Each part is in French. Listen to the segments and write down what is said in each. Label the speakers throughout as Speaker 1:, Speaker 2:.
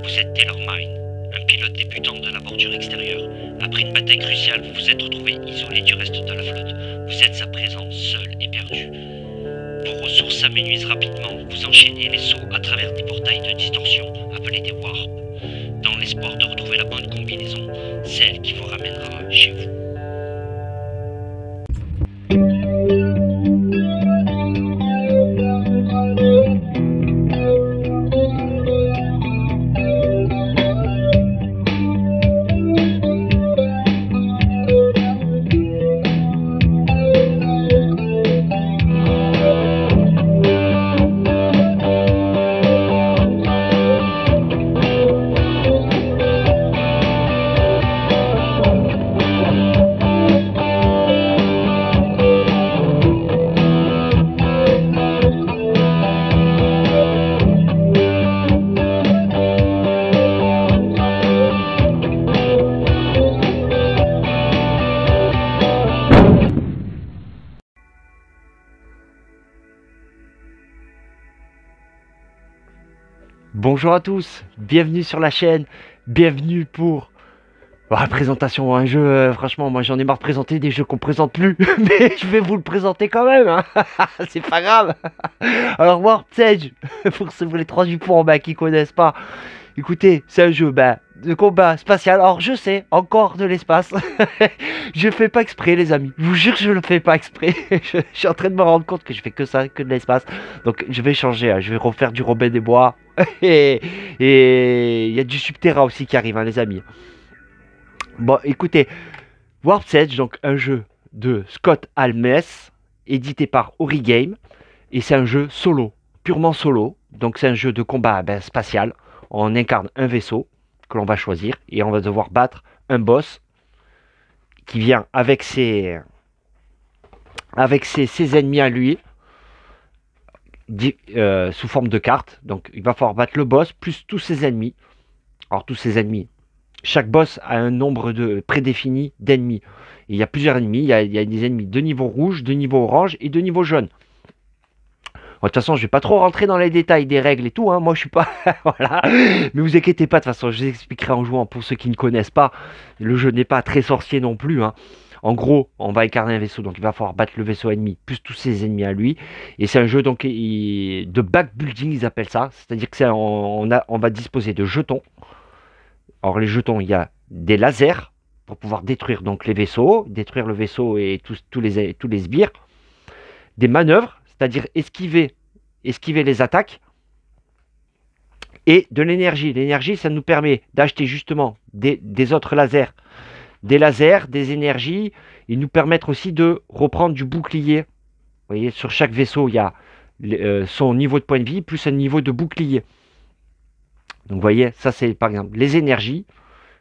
Speaker 1: Vous êtes Taylor Mine, un pilote débutant de la bordure extérieure. Après une bataille cruciale, vous vous êtes retrouvé isolé du reste de la flotte. Vous êtes à présent seul et perdu. Vos ressources s'amenuisent rapidement. Vous enchaînez les sauts à travers des portails de distorsion, appelés des warps, dans l'espoir de retrouver la bonne combinaison, celle qui vous ramènera chez vous.
Speaker 2: Bonjour à tous, bienvenue sur la chaîne, bienvenue pour la présentation d'un jeu. Franchement, moi j'en ai marre de présenter des jeux qu'on présente plus, mais je vais vous le présenter quand même, hein. C'est pas grave. Alors Warped Edge, pour ceux les 3 du pont qui connaissent pas, écoutez, c'est un jeu de combat spatial. Alors je sais, encore de l'espace. Je fais pas exprès les amis, je vous jure que je le fais pas exprès. Je suis en train de me rendre compte que je fais que ça, que de l'espace. Donc je vais changer, hein. Je vais refaire du Robin des Bois. Et il y a du Subterra aussi qui arrive, hein, les amis. Bon écoutez, Warped Edge, donc un jeu de Scott Almes, édité par Ori Game. Et c'est un jeu solo, purement solo. Donc c'est un jeu de combat spatial. On incarne un vaisseau que l'on va choisir et on va devoir battre un boss qui vient avec ses ennemis à lui, sous forme de carte. Donc il va falloir battre le boss plus tous ses ennemis. Alors tous ses ennemis, chaque boss a un nombre prédéfini d'ennemis. Il y a plusieurs ennemis, il y a des ennemis de niveau rouge, de niveau orange et de niveau jaune. De toute façon, je vais pas trop rentrer dans les détails des règles et tout, hein. Moi, je suis pas... voilà. Mais vous inquiétez pas, de toute façon, je vous expliquerai en jouant. Pour ceux qui ne connaissent pas, le jeu n'est pas très sorcier non plus, hein. En gros, on va incarner un vaisseau, donc il va falloir battre le vaisseau ennemi, plus tous ses ennemis à lui. Et c'est un jeu donc de backbuilding, ils appellent ça. C'est-à-dire que on va disposer de jetons. Alors les jetons, il y a des lasers pour pouvoir détruire donc les vaisseaux, détruire le vaisseau et tous les sbires. Des manœuvres, c'est-à-dire esquiver les attaques, et de l'énergie. L'énergie, ça nous permet d'acheter justement des autres lasers, des énergies, et nous permettre aussi de reprendre du bouclier. Vous voyez, sur chaque vaisseau, il y a son niveau de point de vie, plus un niveau de bouclier. Donc vous voyez, ça c'est par exemple les énergies.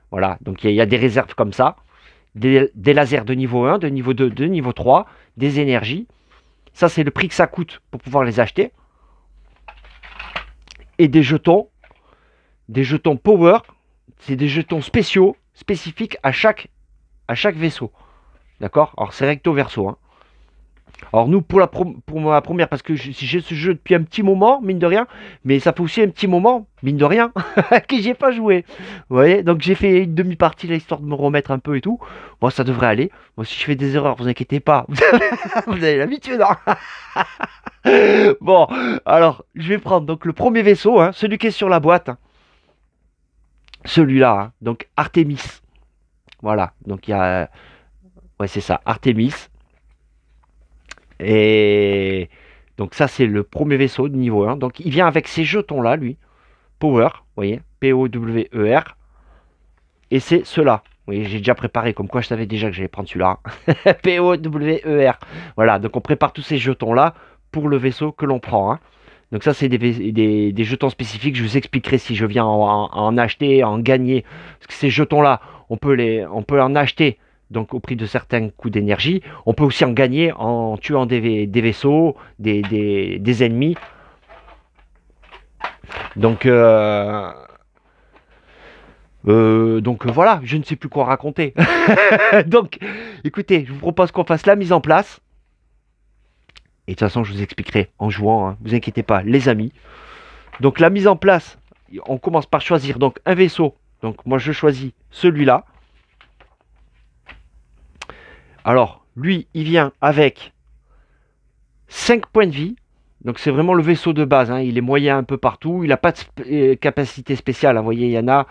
Speaker 2: Voilà, donc il y a des réserves comme ça, des lasers de niveau 1, de niveau 2, de niveau 3, des énergies. Ça, c'est le prix que ça coûte pour pouvoir les acheter. Et des jetons power. C'est des jetons spéciaux, spécifiques à chaque vaisseau. D'accord? Alors, c'est recto verso, hein. Alors, nous, pour ma première, parce que j'ai ce jeu depuis un petit moment, mine de rien, mais ça fait aussi un petit moment, mine de rien, que j'y ai pas joué. Vous voyez? Donc, j'ai fait une demi-partie là, histoire de me remettre un peu et tout. Bon, ça devrait aller. Moi, si je fais des erreurs, vous inquiétez pas. Vous avez l'habitude, hein. Bon, alors, je vais prendre donc le premier vaisseau, hein, celui qui est sur la boîte. Hein. Celui-là, hein, donc Artemis. Voilà, donc il y a... ouais, c'est ça, Artemis. Et donc ça c'est le premier vaisseau de niveau 1. Donc il vient avec ces jetons là lui. Power, vous voyez, P-O-W-E-R. Et c'est ceux-là. Vous voyez, j'ai déjà préparé, comme quoi je savais déjà que j'allais prendre celui-là. P-O-W-E-R. Voilà, donc on prépare tous ces jetons là pour le vaisseau que l'on prend, hein. Donc ça c'est des jetons spécifiques. Je vous expliquerai si je viens en acheter, en gagner. Parce que ces jetons là, on peut en acheter. Donc au prix de certains coûts d'énergie, on peut aussi en gagner en tuant des vaisseaux, des ennemis. Donc voilà, je ne sais plus quoi raconter. Donc écoutez, je vous propose qu'on fasse la mise en place. Et de toute façon, je vous expliquerai en jouant, hein. Vous inquiétez pas, les amis. Donc la mise en place, on commence par choisir donc un vaisseau. Donc moi je choisis celui-là. Alors lui il vient avec 5 points de vie. Donc c'est vraiment le vaisseau de base, hein. Il est moyen un peu partout. Il n'a pas de capacité spéciale, hein. Vous voyez, il y en a.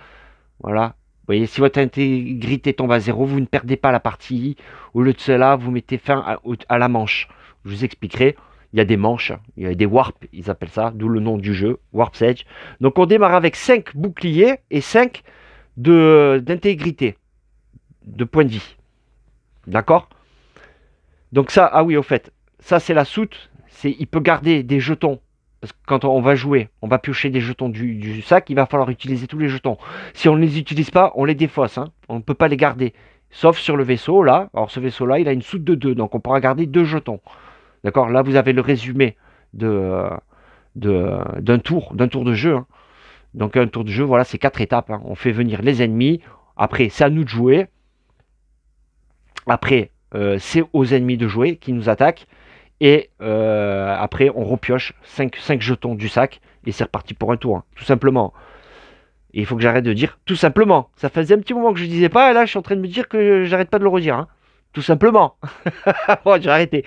Speaker 2: Voilà. Vous voyez, si votre intégrité tombe à 0, vous ne perdez pas la partie. Au lieu de cela, vous mettez fin à la manche. Je vous expliquerai. Il y a des manches, il y a des warps, ils appellent ça, d'où le nom du jeu, Warp's Edge. Donc on démarre avec 5 boucliers et 5 d'intégrité, de points de vie. D'accord? Donc ça, ah oui, au fait, ça c'est la soute. Il peut garder des jetons. Parce que quand on va jouer, on va piocher des jetons du sac, il va falloir utiliser tous les jetons. Si on ne les utilise pas, on les défausse, hein. On ne peut pas les garder. Sauf sur le vaisseau, là. Alors ce vaisseau-là, il a une soute de 2, donc on pourra garder 2 jetons. D'accord? Là, vous avez le résumé d'un tour de jeu, hein. Donc un tour de jeu, voilà, c'est 4 étapes, hein. On fait venir les ennemis. Après, c'est à nous de jouer. Après, c'est aux ennemis de jouer qui nous attaquent. Et après, on repioche 5 jetons du sac. Et c'est reparti pour un tour, hein, tout simplement. Et il faut que j'arrête de dire tout simplement. Ça faisait un petit moment que je ne disais pas. Et là, je suis en train de me dire que j'arrête pas de le redire, hein. Tout simplement. Bon, j'ai arrêté.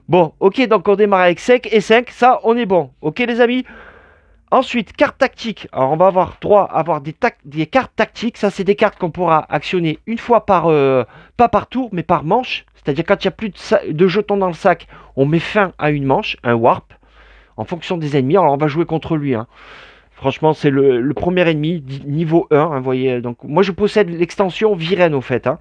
Speaker 2: Bon, ok, donc on démarre avec 5 et 5. Ça, on est bon. Ok, les amis? Ensuite, carte tactique. Alors, on va avoir des cartes tactiques. Ça, c'est des cartes qu'on pourra actionner une fois pas par tour, mais par manche. C'est-à-dire, quand il n'y a plus de jetons dans le sac, on met fin à une manche, un warp, en fonction des ennemis. Alors, on va jouer contre lui, hein. Franchement, c'est le premier ennemi, niveau 1. Hein, vous voyez, donc, moi, je possède l'extension Viren, au fait, hein.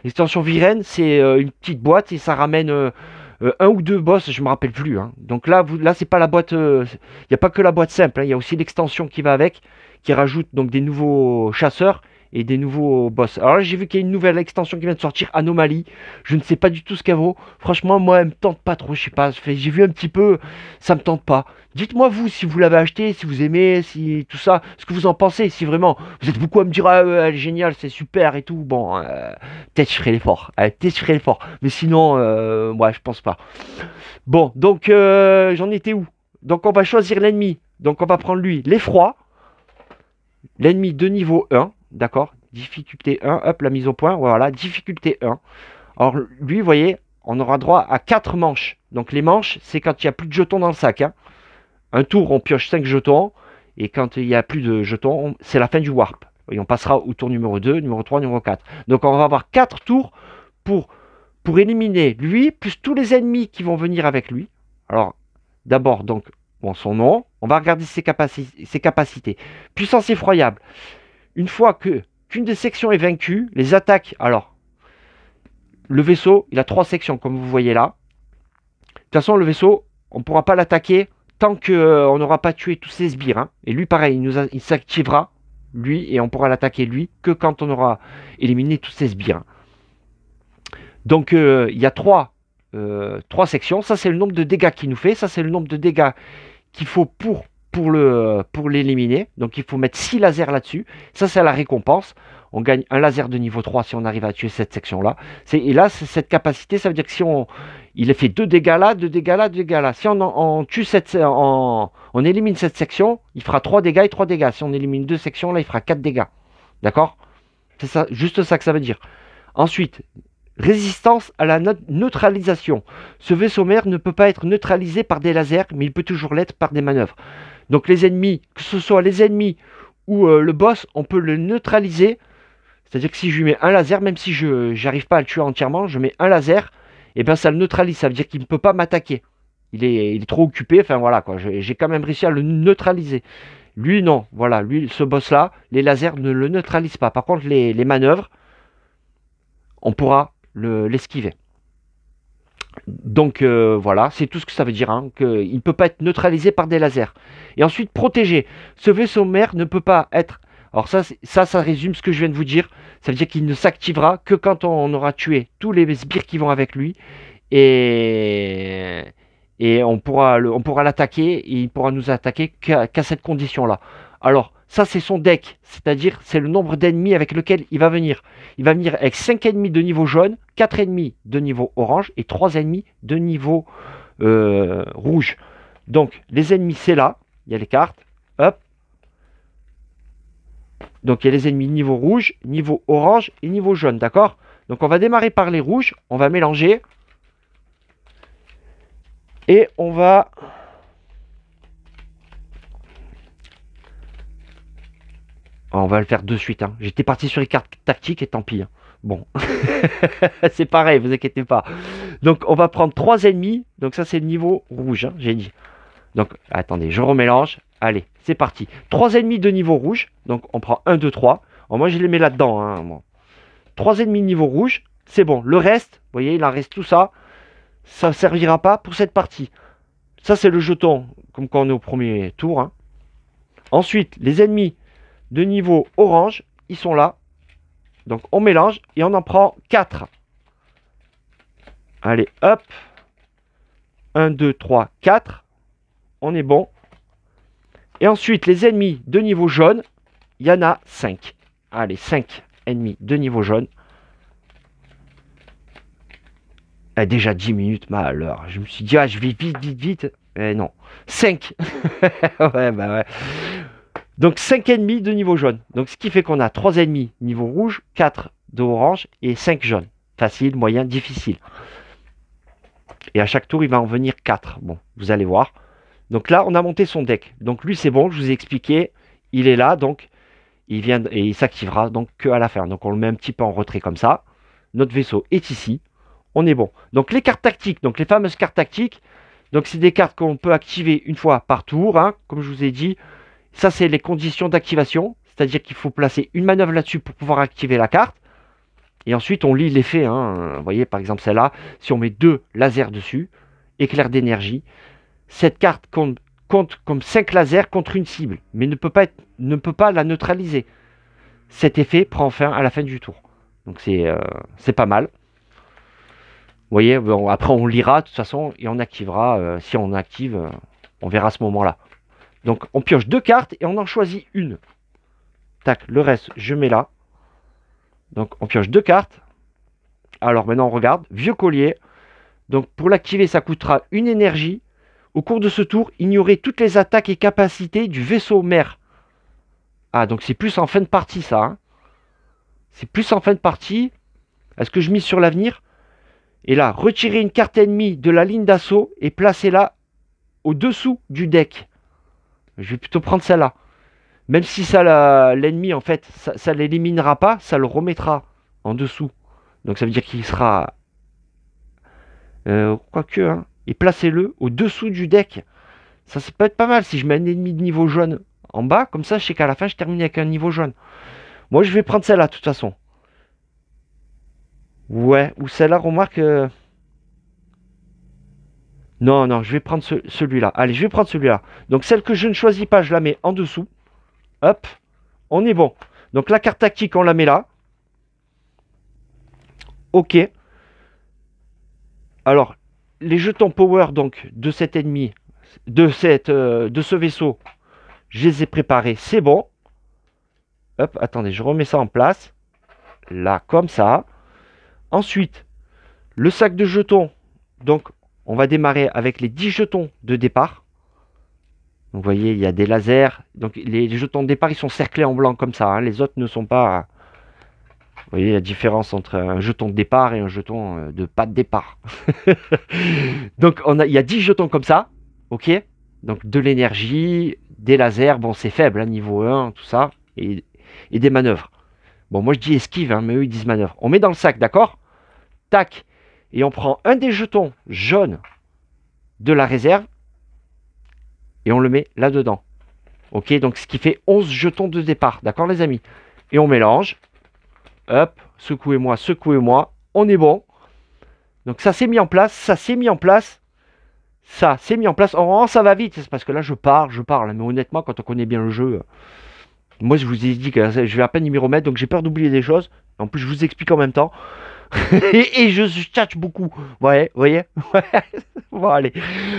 Speaker 2: L'extension Viren, c'est une petite boîte et ça ramène un ou deux boss, je me rappelle plus, hein. Donc là, c'est pas la boîte, il n'y a pas que la boîte simple, hein. Il y a aussi l'extension qui va avec, qui rajoute donc des nouveaux chasseurs et des nouveaux boss. Alors là, j'ai vu qu'il y a une nouvelle extension qui vient de sortir, Anomalie. Je ne sais pas du tout ce qu'elle vaut. Franchement, moi, elle me tente pas trop, je sais pas. J'ai vu un petit peu, ça me tente pas. Dites-moi vous si vous l'avez acheté, si vous aimez, si tout ça, ce que vous en pensez, si vraiment vous êtes beaucoup à me dire ah elle est géniale, c'est super et tout. Bon, peut-être je ferai l'effort, peut-être je ferai l'effort, mais sinon, ouais, je pense pas. Bon, donc j'en étais où? Donc on va choisir l'ennemi. Donc on va prendre lui, l'effroi, l'ennemi de niveau 1, d'accord? Difficulté 1, hop, la mise au point, voilà, difficulté 1. Alors lui, vous voyez, on aura droit à 4 manches. Donc les manches, c'est quand il n'y a plus de jetons dans le sac, hein. Un tour, on pioche 5 jetons. Et quand il n'y a plus de jetons, c'est la fin du warp. Et on passera au tour numéro 2, numéro 3, numéro 4. Donc on va avoir 4 tours pour éliminer lui, plus tous les ennemis qui vont venir avec lui. Alors, d'abord, donc, bon, son nom. On va regarder ses capacités. Puissance effroyable. Une fois qu'une des sections est vaincue, les attaques... Alors, le vaisseau, il a 3 sections, comme vous voyez là. De toute façon, le vaisseau, on ne pourra pas l'attaquer tant qu'on n'aura pas tué tous ces sbires, hein. Et lui, pareil, il s'activera, lui, et on pourra l'attaquer, lui, que quand on aura éliminé tous ces sbires, hein. Donc, il y a 3 sections. Ça, c'est le nombre de dégâts qu'il nous fait. Ça, c'est le nombre de dégâts qu'il faut pour l'éliminer. Donc, il faut mettre 6 lasers là-dessus. Ça, c'est la récompense. On gagne un laser de niveau 3 si on arrive à tuer cette section-là. Et là, cette capacité, ça veut dire que si il a fait 2 dégâts là, 2 dégâts là, 2 dégâts là. Si on élimine cette section, il fera 3 dégâts et 3 dégâts. Si on élimine 2 sections, là, il fera 4 dégâts. D'accord? C'est ça, juste ça que ça veut dire. Ensuite, résistance à la neutralisation. Ce vaisseau mère ne peut pas être neutralisé par des lasers, mais il peut toujours l'être par des manœuvres. Donc les ennemis, que ce soit les ennemis ou le boss, on peut le neutraliser. C'est-à-dire que si je lui mets un laser, même si je n'arrive pas à le tuer entièrement, je mets un laser, et bien ça le neutralise. Ça veut dire qu'il ne peut pas m'attaquer. Il est trop occupé. Enfin voilà quoi. J'ai quand même réussi à le neutraliser. Lui non. Voilà. Lui, ce boss-là, les lasers ne le neutralisent pas. Par contre, les manœuvres, on pourra l'esquiver. Donc voilà, c'est tout ce que ça veut dire, hein, qu'il ne peut pas être neutralisé par des lasers. Et ensuite, protégé. Ce vaisseau mère ne peut pas être... Alors ça résume ce que je viens de vous dire. Ça veut dire qu'il ne s'activera que quand on aura tué tous les sbires qui vont avec lui. Et on pourra l'attaquer. Et il pourra nous attaquer qu'à cette condition-là. Alors, ça c'est son deck. C'est-à-dire, c'est le nombre d'ennemis avec lequel il va venir. Il va venir avec 5 ennemis de niveau jaune, 4 ennemis de niveau orange et 3 ennemis de niveau rouge. Donc, les ennemis, c'est là. Il y a les cartes. Hop. Donc il y a les ennemis niveau rouge, niveau orange et niveau jaune, d'accord? Donc on va démarrer par les rouges, on va mélanger. Et on va... On va le faire de suite, hein. J'étais parti sur les cartes tactiques et tant pis, hein. Bon, c'est pareil, vous inquiétez pas. Donc on va prendre 3 ennemis. Donc ça c'est le niveau rouge, hein, j'ai dit. Donc attendez, je remélange. Allez, c'est parti. 3 ennemis de niveau rouge. Donc on prend 1, 2, 3. Alors, moi je les mets là-dedans, hein, moi. 3 ennemis niveau rouge, c'est bon. Le reste, vous voyez, il en reste tout ça. Ça ne servira pas pour cette partie. Ça c'est le jeton, comme quand on est au premier tour, hein. Ensuite, les ennemis de niveau orange, ils sont là. Donc on mélange et on en prend 4. Allez, hop. 1, 2, 3, 4. On est bon. Et ensuite, les ennemis de niveau jaune, il y en a 5. Allez, 5 ennemis de niveau jaune. Déjà 10 minutes, malheur. Je me suis dit, ah, je vais vite, vite, vite. Non. 5. Ouais, bah ouais. Donc 5 ennemis de niveau jaune. Donc ce qui fait qu'on a 3 ennemis niveau rouge, 4 de orange et 5 jaunes. Facile, moyen, difficile. Et à chaque tour, il va en venir 4. Bon, vous allez voir. Donc là, on a monté son deck. Donc lui, c'est bon, je vous ai expliqué. Il est là, donc il vient et il s'activera donc que à la fin. Donc on le met un petit peu en retrait comme ça. Notre vaisseau est ici. On est bon. Donc les cartes tactiques, donc les fameuses cartes tactiques, donc c'est des cartes qu'on peut activer une fois par tour, hein, comme je vous ai dit. Ça, c'est les conditions d'activation. C'est-à-dire qu'il faut placer une manœuvre là-dessus pour pouvoir activer la carte. Et ensuite, on lit l'effet, hein. Vous voyez, par exemple, celle-là, si on met 2 lasers dessus, éclair d'énergie, cette carte compte comme 5 lasers contre une cible, mais ne peut pas la neutraliser. Cet effet prend fin à la fin du tour. Donc c'est pas mal. Vous voyez, bon, après on lira de toute façon et on activera. Si on active, on verra à ce moment-là. Donc on pioche 2 cartes et on en choisit une. Tac, le reste je mets là. Donc on pioche 2 cartes. Alors maintenant on regarde, vieux collier. Donc pour l'activer ça coûtera une énergie. Au cours de ce tour, ignorez toutes les attaques et capacités du vaisseau mère. Ah donc c'est plus en fin de partie ça, hein. C'est plus en fin de partie. Est-ce que je mise sur l'avenir? Et là, retirez une carte ennemie de la ligne d'assaut et placez-la au-dessous du deck. Je vais plutôt prendre celle-là. Même si ça, l'ennemi, en fait, ça l'éliminera pas, ça le remettra en dessous. Donc ça veut dire qu'il sera... quoique, hein. Et placez-le au-dessous du deck. Ça peut être pas mal si je mets un ennemi de niveau jaune en bas. Comme ça, je sais qu'à la fin, je termine avec un niveau jaune. Moi, je vais prendre celle-là, de toute façon. Ouais, ou celle-là, remarque... Non, non, je vais prendre celui-là. Allez, je vais prendre celui-là. Donc celle que je ne choisis pas, je la mets en dessous. Hop, on est bon. Donc la carte tactique, on la met là. Ok. Alors, les jetons power donc de cet ennemi, de ce vaisseau, je les ai préparés, c'est bon. Hop, attendez, je remets ça en place. Là, comme ça. Ensuite, le sac de jetons. Donc, on va démarrer avec les 10 jetons de départ. Donc, vous voyez, il y a des lasers. Donc, les jetons de départ, ils sont cerclés en blanc comme ça, hein. Les autres ne sont pas... Vous voyez la différence entre un jeton de départ et un jeton de pas de départ. Donc, il y a 10 jetons comme ça. Ok. Donc, de l'énergie, des lasers. Bon, c'est faible, hein, niveau 1, tout ça. Et des manœuvres. Bon, moi, je dis esquive, hein, mais eux, ils disent manœuvre. On met dans le sac, d'accord? Tac. Et on prend un des jetons jaunes de la réserve. Et on le met là-dedans. Ok, donc ce qui fait 11 jetons de départ. D'accord, les amis? Et on mélange. Hop, secouez-moi, secouez-moi. On est bon. Donc ça s'est mis en place, ça s'est mis en place. Ça s'est mis en place. Oh, ça va vite, c'est parce que là je parle. Mais honnêtement, quand on connaît bien le jeu, moi je vous ai dit que je vais à peine m'y remettre, donc j'ai peur d'oublier des choses. En plus, je vous explique en même temps. et je tchatche beaucoup. Ouais, vous voyez. Bon, allez.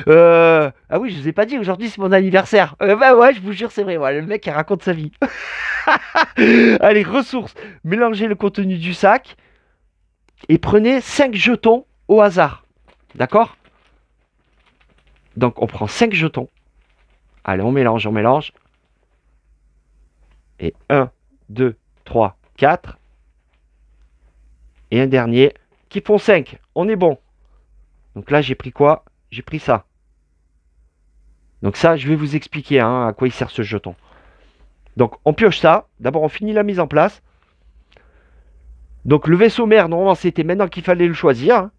Speaker 2: Ah oui, je vous ai pas dit, aujourd'hui c'est mon anniversaire. Bah ouais, je vous jure, c'est vrai. Ouais, le mec, il raconte sa vie. Allez, ressources. Mélangez le contenu du sac. Et prenez 5 jetons au hasard. D'accord? Donc, on prend 5 jetons. Allez, on mélange, on mélange. Et 1, 2, 3, 4. Et un dernier qui font 5. On est bon. Donc là, j'ai pris quoi? J'ai pris ça. Donc ça, je vais vous expliquer hein, à quoi il sert ce jeton. Donc on pioche ça. D'abord, on finit la mise en place. Donc le vaisseau mère, normalement, c'était maintenant qu'il fallait le choisir. Hein,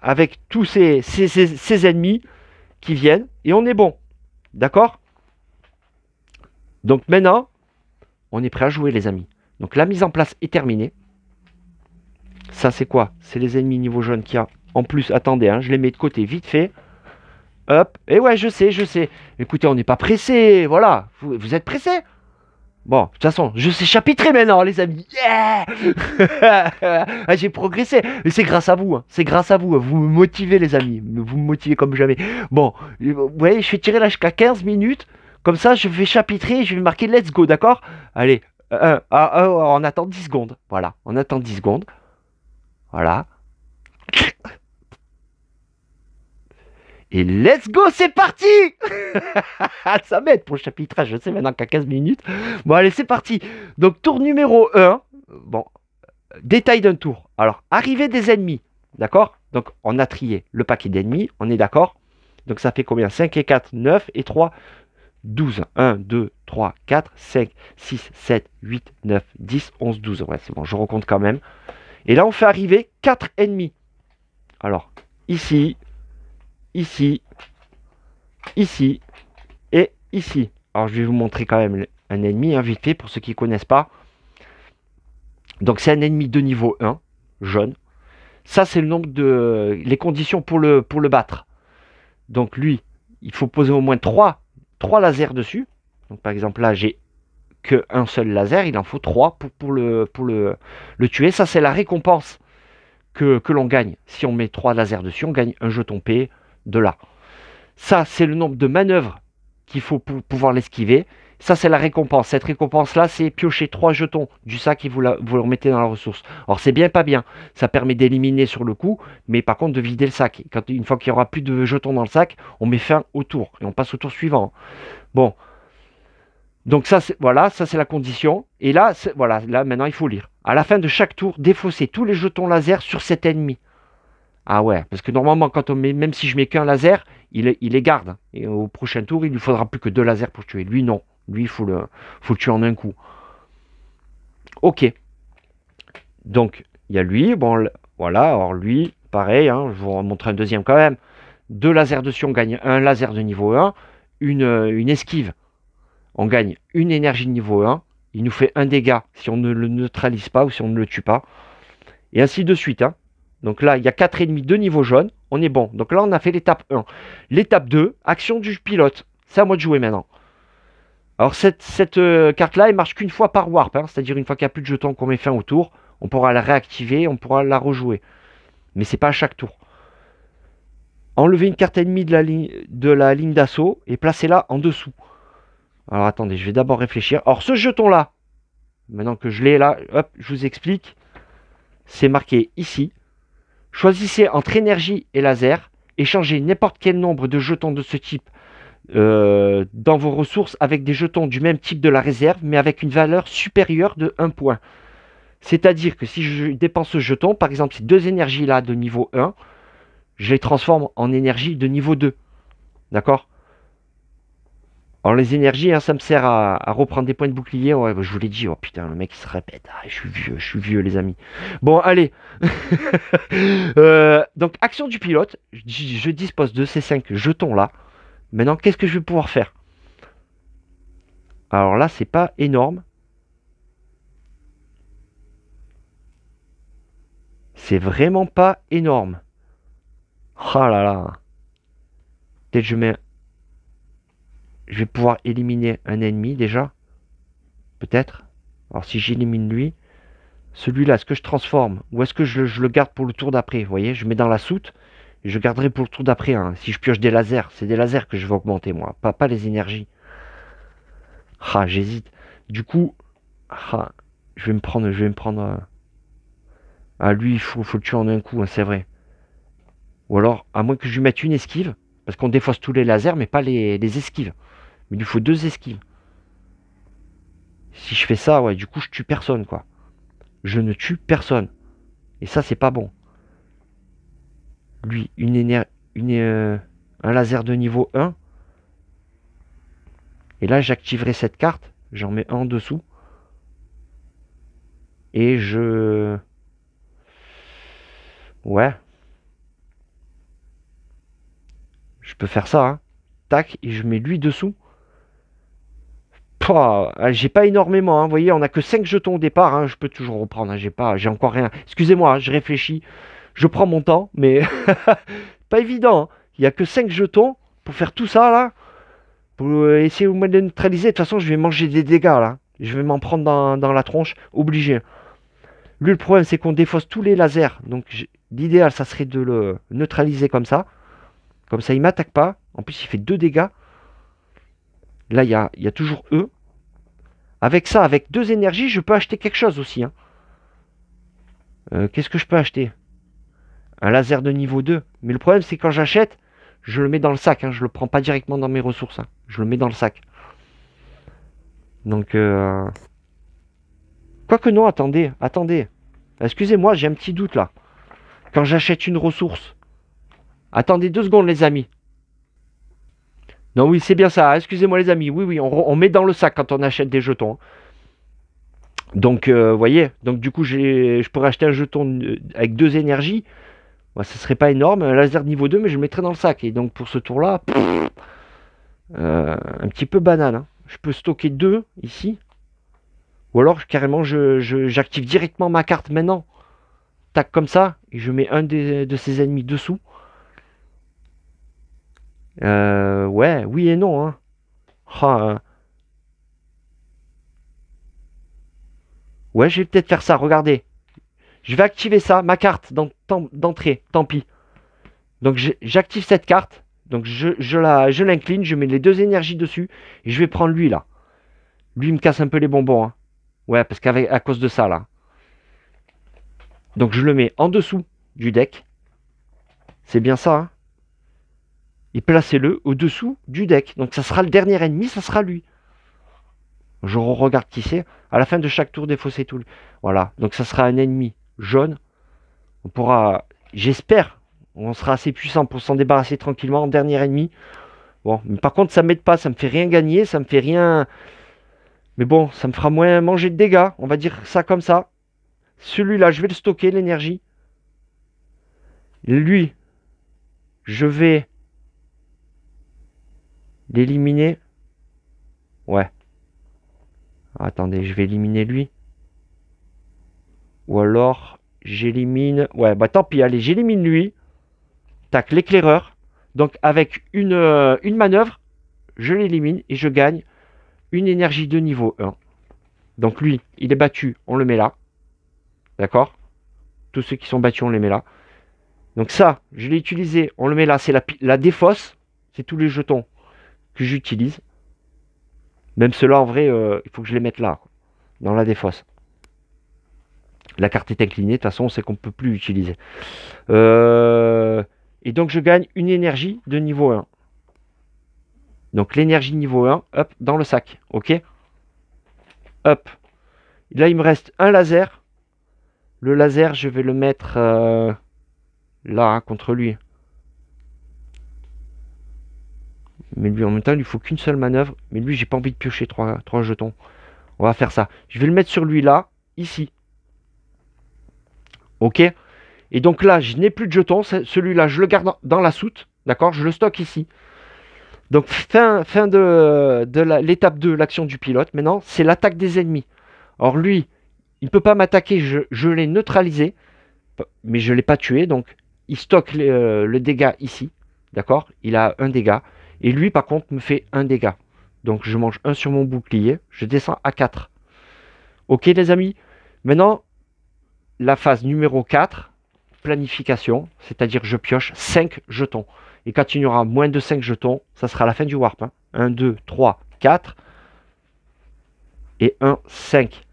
Speaker 2: avec tous ces ennemis qui viennent. Et on est bon. D'accord? Donc maintenant, on est prêt à jouer, les amis. Donc la mise en place est terminée. Ça, c'est quoi? C'est les ennemis niveau jaune qu'il y a. En plus, attendez, hein, je les mets de côté vite fait. Hop. Et ouais, je sais, je sais. Écoutez, on n'est pas pressé. Voilà. Vous êtes pressé? Bon, de toute façon, je sais chapitrer maintenant, les amis. Yeah. Ah, j'ai progressé. Et c'est grâce à vous. Hein. C'est grâce à vous. Vous me motivez, les amis. Vous me motivez comme jamais. Bon, vous voyez, je fais tirer là jusqu'à 15 minutes. Comme ça, je vais chapitrer et je vais marquer let's go, d'accord? Allez. On attend 10 secondes. Voilà. On attend 10 secondes. Voilà. Et let's go, c'est parti. Ça m'aide pour le chapitrage, je sais maintenant qu'à 15 minutes. Bon, allez, c'est parti. Donc, tour numéro 1. Bon, détail d'un tour. Alors, arrivée des ennemis. D'accord? Donc, on a trié le paquet d'ennemis. On est d'accord? Donc, ça fait combien? 5 et 4, 9 et 3, 12. 1, 2, 3, 4, 5, 6, 7, 8, 9, 10, 11, 12. Ouais, c'est bon, je recompte quand même. Et là, on fait arriver 4 ennemis. Alors, ici, ici, ici et ici. Alors, je vais vous montrer quand même un ennemi, hein, vite fait, pour ceux qui ne connaissent pas. Donc, c'est un ennemi de niveau 1, jaune. Ça, c'est le nombre de... les conditions pour le battre. Donc, lui, il faut poser au moins 3 lasers dessus. Donc, par exemple, là, j'ai qu'un seul laser. Il en faut 3 pour le tuer. Ça, c'est la récompense que l'on gagne. Si on met 3 lasers dessus, on gagne un jeton P de là. Ça, c'est le nombre de manœuvres qu'il faut pour pouvoir l'esquiver. Ça, c'est la récompense. Cette récompense-là, c'est piocher 3 jetons du sac et vous le remettez dans la ressource. Alors, c'est bien, pas bien. Ça permet d'éliminer sur le coup, mais par contre, de vider le sac. Une fois qu'il n'y aura plus de jetons dans le sac, on met fin au tour et on passe au tour suivant. Bon. Donc, ça, voilà, ça, c'est la condition. Et là, voilà, là, maintenant, il faut lire. À la fin de chaque tour, défausser tous les jetons laser sur cet ennemi. Ah ouais, parce que normalement, quand on met, même si je mets qu'un laser, il les garde. Et au prochain tour, il lui faudra plus que 2 lasers pour tuer. Lui, non. Lui, il faut le tuer en un coup. Ok. Donc, il y a lui. Bon, voilà. Alors, lui, pareil. Hein, je vous en montre un deuxième quand même. 2 lasers dessus, on gagne un laser de niveau 1. Une esquive. On gagne une énergie de niveau 1. Il nous fait un dégât si on ne le neutralise pas ou si on ne le tue pas. Et ainsi de suite. Hein. Donc là, il y a 4 ennemis de niveau jaune. On est bon. Donc là, on a fait l'étape 1. L'étape 2, action du pilote. C'est à moi de jouer maintenant. Alors cette carte-là, elle marche qu'une fois par warp. Hein, c'est-à-dire une fois qu'il n'y a plus de jetons qu'on met fin au tour, on pourra la réactiver, on pourra la rejouer. Mais c'est pas à chaque tour. Enlever une carte ennemie de la ligne d'assaut et placez-la en dessous. Alors attendez, je vais d'abord réfléchir. Alors ce jeton-là, maintenant que je l'ai là, hop, je vous explique. C'est marqué ici. Choisissez entre énergie et laser. Échangez n'importe quel nombre de jetons de ce type dans vos ressources avec des jetons du même type de la réserve, mais avec une valeur supérieure de 1 point. C'est-à-dire que si je dépense ce jeton, par exemple ces 2 énergies-là de niveau 1, je les transforme en énergie de niveau 2. D'accord? Alors les énergies, hein, ça me sert à reprendre des points de bouclier. Ouais, bah, je vous l'ai dit, oh putain, le mec il se répète. Ah, je suis vieux les amis. Bon, allez. Donc, action du pilote. Je dispose de ces 5 jetons là. Maintenant, qu'est-ce que je vais pouvoir faire? Alors là, c'est pas énorme. C'est vraiment pas énorme. Oh là là. Peut-être je vais pouvoir éliminer un ennemi déjà. Peut-être. Alors si j'élimine lui, celui-là, est-ce que je transforme? Ou est-ce que je le garde pour le tour d'après? Vous voyez, je mets dans la soute. Et je garderai pour le tour d'après. Hein. Si je pioche des lasers, c'est des lasers que je vais augmenter moi. Pas les énergies. Ah, j'hésite. Du coup, je vais me prendre... Ah, lui, il faut le tuer en un coup, hein, c'est vrai. Ou alors, à moins que je lui mette une esquive. Parce qu'on défausse tous les lasers, mais pas les esquives. Mais il lui faut 2 esquives. Si je fais ça, ouais, du coup, je tue personne, quoi. Je ne tue personne. Et ça, c'est pas bon. Lui, un laser de niveau 1. Et là, j'activerai cette carte. J'en mets un en dessous. Et je... Ouais. Je peux faire ça, hein. Tac, et je mets lui dessous. J'ai pas énormément, hein. Vous voyez, on a que 5 jetons au départ, hein. Je peux toujours reprendre, hein. J'ai encore rien. Excusez-moi, hein, je réfléchis. Je prends mon temps, mais pas évident, hein. Il n'y a que 5 jetons pour faire tout ça, là. Pour essayer au moins de neutraliser. De toute façon, je vais manger des dégâts, là. Je vais m'en prendre dans la tronche, obligé. Lui, le problème, c'est qu'on défausse tous les lasers. Donc, l'idéal, ça serait de le neutraliser comme ça. Comme ça, il m'attaque pas. En plus, il fait 2 dégâts. Là, il y a toujours eux. Avec ça, avec 2 énergies, je peux acheter quelque chose aussi, hein. Qu'est-ce que je peux acheter? Un laser de niveau 2. Mais le problème, c'est quand j'achète, je le mets dans le sac, hein. Je le prends pas directement dans mes ressources, hein. Je le mets dans le sac. Donc, quoique non, attendez. Excusez-moi, j'ai un petit doute, là. Quand j'achète une ressource... Attendez 2 secondes, les amis. Non, oui, c'est bien ça. Excusez-moi, les amis. Oui, on met dans le sac quand on achète des jetons. Donc, vous voyez. Donc, du coup, je pourrais acheter un jeton avec 2 énergies. Ouais, ça serait pas énorme. Un laser de niveau 2, mais je le mettrais dans le sac. Et donc, pour ce tour-là, un petit peu banal, hein. Je peux stocker 2 ici. Ou alors, carrément, j'active directement ma carte maintenant. Tac, comme ça. Et je mets un de ses ennemis dessous. Ouais, oui et non, hein. Ouais, je vais peut-être faire ça, regardez. Je vais activer ça, ma carte d'entrée, tant pis. Donc j'active cette carte. Donc je l'incline, je mets les 2 énergies dessus. Et je vais prendre lui là. Lui il me casse un peu les bonbons, hein. Ouais, parce à cause de ça là. Donc je le mets en dessous du deck. C'est bien ça, hein. Et placez-le au-dessous du deck. Donc ça sera le dernier ennemi, ça sera lui. Je regarde qui c'est. À la fin de chaque tour, défausser tout. Voilà. Donc ça sera un ennemi jaune. On pourra, j'espère, on sera assez puissant pour s'en débarrasser tranquillement en dernier ennemi. Bon, mais par contre, ça m'aide pas. Ça me fait rien gagner. Ça me fait rien. Mais bon, ça me fera moins manger de dégâts. On va dire ça comme ça. Celui-là, je vais le stocker, l'énergie. Lui, je vais l'éliminer. Ouais. Attendez, je vais éliminer lui. Ou alors, j'élimine... Ouais, bah tant pis, allez, j'élimine lui. Tac, l'éclaireur. Donc, avec une manœuvre, je l'élimine et je gagne une énergie de niveau 1. Donc, lui, il est battu, on le met là. D'accord? Tous ceux qui sont battus, on les met là. Donc ça, je l'ai utilisé, on le met là. C'est la défausse. C'est tous les jetons que j'utilise. Même ceux-là, en vrai, il faut que je les mette là, dans la défausse. La carte est inclinée, de toute façon, on sait qu'on ne peut plus l'utiliser. Et donc, je gagne une énergie de niveau 1. Donc, l'énergie niveau 1, hop, dans le sac. OK? Hop. Là, il me reste un laser. Le laser, je vais le mettre là, hein, contre lui. Mais lui, en même temps, il lui faut qu'une seule manœuvre. Mais lui, j'ai pas envie de piocher 3 jetons. On va faire ça. Je vais le mettre sur lui là, ici. OK? Et donc là, je n'ai plus de jetons. Celui-là, je le garde dans la soute. D'accord? Je le stocke ici. Donc, fin de l'étape 2, l'action du pilote. Maintenant, c'est l'attaque des ennemis. Or, lui, il ne peut pas m'attaquer. Je l'ai neutralisé. Mais je ne l'ai pas tué. Donc, il stocke le dégât ici. D'accord? Il a un dégât. Et lui, par contre, me fait un dégât. Donc, je mange un sur mon bouclier. Je descends à 4. OK, les amis? Maintenant, la phase numéro 4, planification. C'est-à-dire, je pioche 5 jetons. Et quand il y aura moins de 5 jetons, ça sera la fin du warp. Hein. 1, 2, 3, 4. Et 1, 5.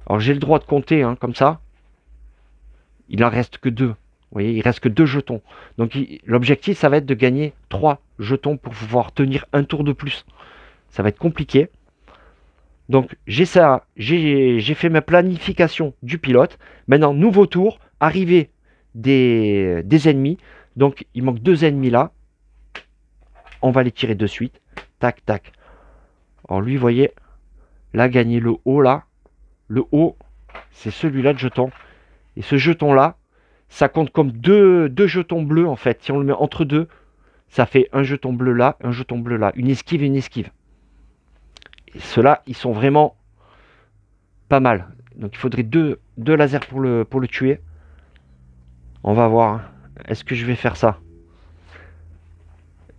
Speaker 2: Alors, j'ai le droit de compter, hein, comme ça. Il en reste que 2. Vous voyez, il reste que 2 jetons. Donc l'objectif, ça va être de gagner 3 jetons pour pouvoir tenir un tour de plus. Ça va être compliqué. Donc j'ai ça, j'ai fait ma planification du pilote. Maintenant, nouveau tour, arrivée des ennemis. Donc il manque 2 ennemis là. On va les tirer de suite. Tac, tac. Alors lui, vous voyez, là, gagner le haut là. Le haut, c'est celui-là de jeton. Et ce jeton-là, ça compte comme deux jetons bleus en fait. Si on le met entre deux, ça fait un jeton bleu là, un jeton bleu là. Une esquive et une esquive. Et ceux-là, ils sont vraiment pas mal. Donc il faudrait deux lasers pour le tuer. On va voir. Hein. Est-ce que je vais faire ça?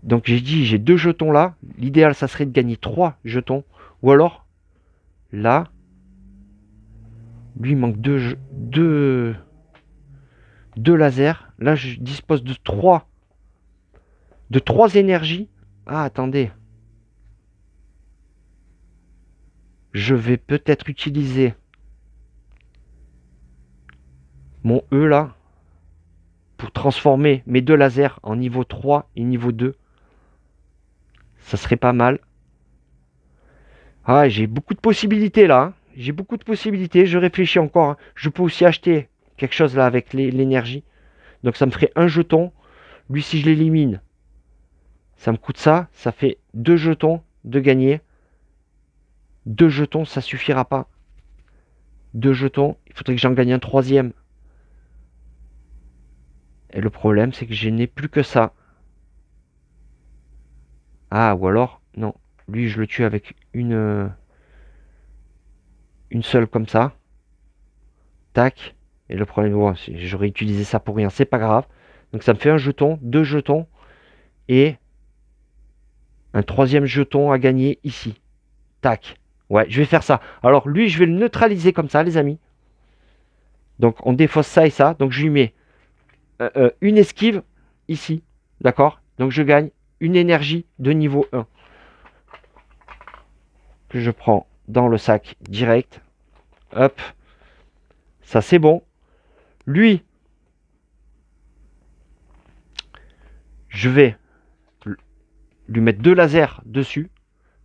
Speaker 2: Donc j'ai dit, j'ai 2 jetons là. L'idéal, ça serait de gagner 3 jetons. Ou alors, là, lui, il manque 2 lasers. Là, je dispose de 3 énergies. Ah, attendez. Je vais peut-être utiliser mon E là pour transformer mes 2 lasers en niveau 3 et niveau 2. Ça serait pas mal. Ah, j'ai beaucoup de possibilités là. Hein. J'ai beaucoup de possibilités. Je réfléchis encore. Hein. Je peux aussi acheter quelque chose là avec l'énergie. Donc ça me ferait un jeton. Lui, si je l'élimine, ça me coûte ça. Ça fait 2 jetons de gagner. 2 jetons, ça suffira pas. 2 jetons. Il faudrait que j'en gagne un 3e. Et le problème, c'est que je n'ai plus que ça. Ah, ou alors, non. Lui, je le tue avec une seule comme ça. Tac. Et le problème, ouais, j'aurais utilisé ça pour rien. C'est pas grave. Donc ça me fait un jeton, 2 jetons. Et un 3e jeton à gagner ici. Tac. Ouais, je vais faire ça. Alors lui, je vais le neutraliser comme ça, les amis. Donc on défausse ça et ça. Donc je lui mets une esquive ici. D'accord? Donc je gagne une énergie de niveau 1. Que je prends dans le sac direct. Hop. Ça c'est bon. Lui, je vais lui mettre 2 lasers dessus.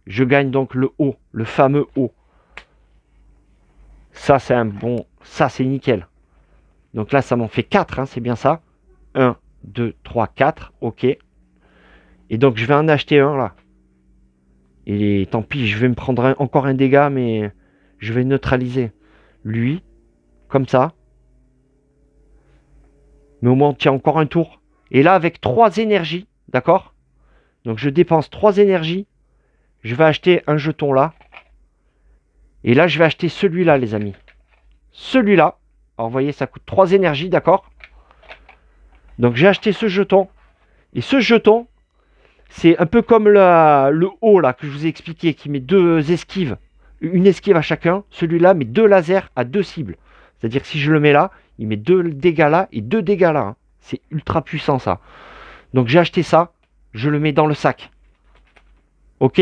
Speaker 2: Je gagne donc le haut, le fameux haut. Ça c'est un bon, ça c'est nickel. Donc là ça m'en fait 4, hein, c'est bien ça. 1, 2, 3, 4, ok. Et donc je vais en acheter un là. Et tant pis, je vais me prendre encore un dégât, mais je vais neutraliser lui, comme ça. Mais au moins on tient encore un tour. Et là avec 3 énergies, d'accord? Donc je dépense 3 énergies. Je vais acheter un jeton là. Et là je vais acheter celui-là les amis. Celui-là. Alors vous voyez ça coûte 3 énergies, d'accord? Donc j'ai acheté ce jeton. Et ce jeton, c'est un peu comme le haut là que je vous ai expliqué, qui met 2 esquives. Une esquive à chacun. Celui-là met 2 lasers à 2 cibles. C'est-à-dire que si je le mets là, il met 2 dégâts là et 2 dégâts là. Hein. C'est ultra puissant ça. Donc j'ai acheté ça. Je le mets dans le sac. Ok?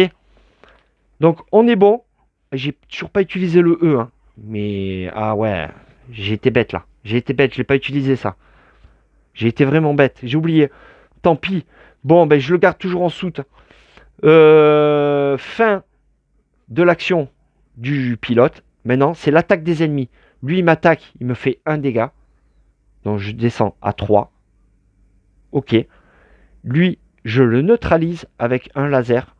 Speaker 2: Donc on est bon. J'ai toujours pas utilisé le E. Hein. Mais ah ouais, j'ai été bête là. J'ai été bête, je l'ai pas utilisé ça. J'ai été vraiment bête. J'ai oublié. Tant pis. Bon, ben je le garde toujours en soute. Fin de l'action du pilote. Maintenant, c'est l'attaque des ennemis. Lui, il m'attaque, il me fait 1 dégât. Donc je descends à 3. Ok. Lui, je le neutralise avec un laser.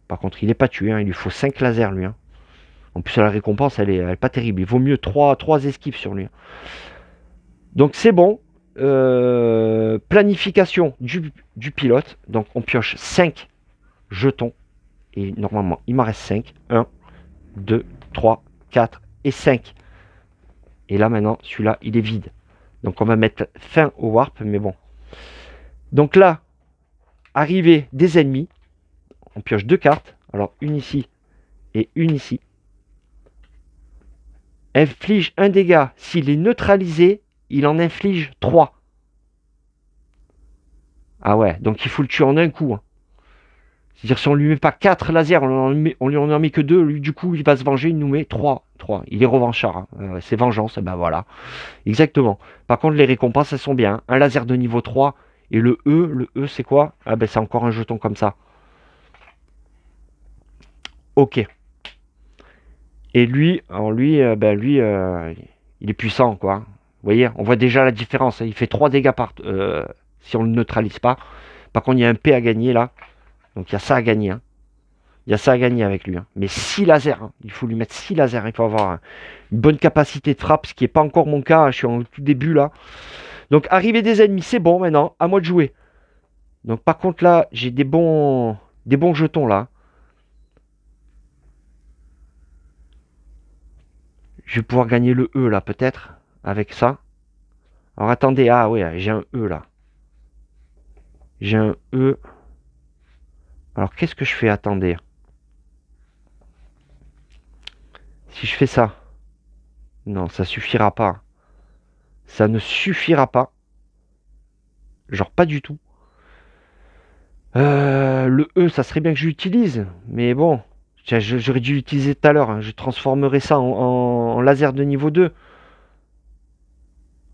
Speaker 2: Par contre, il n'est pas tué. Hein. Il lui faut 5 lasers, lui. Hein. En plus, la récompense, elle est pas terrible. Il vaut mieux 3 esquives sur lui. Donc c'est bon. Planification du pilote. Donc on pioche 5 jetons. Et normalement, il m'en reste 5. 1, 2, 3, 4 et 5. Et là maintenant, celui-là, il est vide. Donc on va mettre fin au warp, mais bon. Donc là, arrivée des ennemis. On pioche 2 cartes. Alors une ici et une ici. Inflige un dégât. S'il est neutralisé, il en inflige 3. Ah ouais, donc il faut le tuer en un coup. Hein. C'est-à-dire si on lui met pas 4 lasers, on lui en met que 2, lui du coup il va se venger, il nous met 3. Il est revanchard. Hein. C'est vengeance, ben voilà. Exactement. Par contre les récompenses elles sont bien. Hein. Un laser de niveau 3 et le E c'est quoi? Ah ben c'est encore un jeton comme ça. Ok. Et lui, alors lui, il est puissant, quoi. Vous voyez, on voit déjà la différence, hein. Il fait 3 dégâts si on le neutralise pas. Par contre, il y a un P à gagner là. Donc il y a ça à gagner, hein. Il y a ça à gagner avec lui, hein. Mais 6 lasers, hein. Il faut lui mettre 6 lasers. Il faut avoir une bonne capacité de frappe, ce qui n'est pas encore mon cas. Je suis en tout début là. Donc arrivée des ennemis, c'est bon maintenant. À moi de jouer. Donc par contre là, j'ai des bons jetons là. Je vais pouvoir gagner le E là peut-être avec ça. Alors attendez, ah ouais, j'ai un E là. J'ai un E. Alors qu'est-ce que je fais? Attendez. Si je fais ça. Non, ça suffira pas. Ça ne suffira pas. Genre pas du tout. Le E, ça serait bien que j'utilise. Mais bon. J'aurais dû l'utiliser tout à l'heure, hein. Je transformerai ça en laser de niveau 2.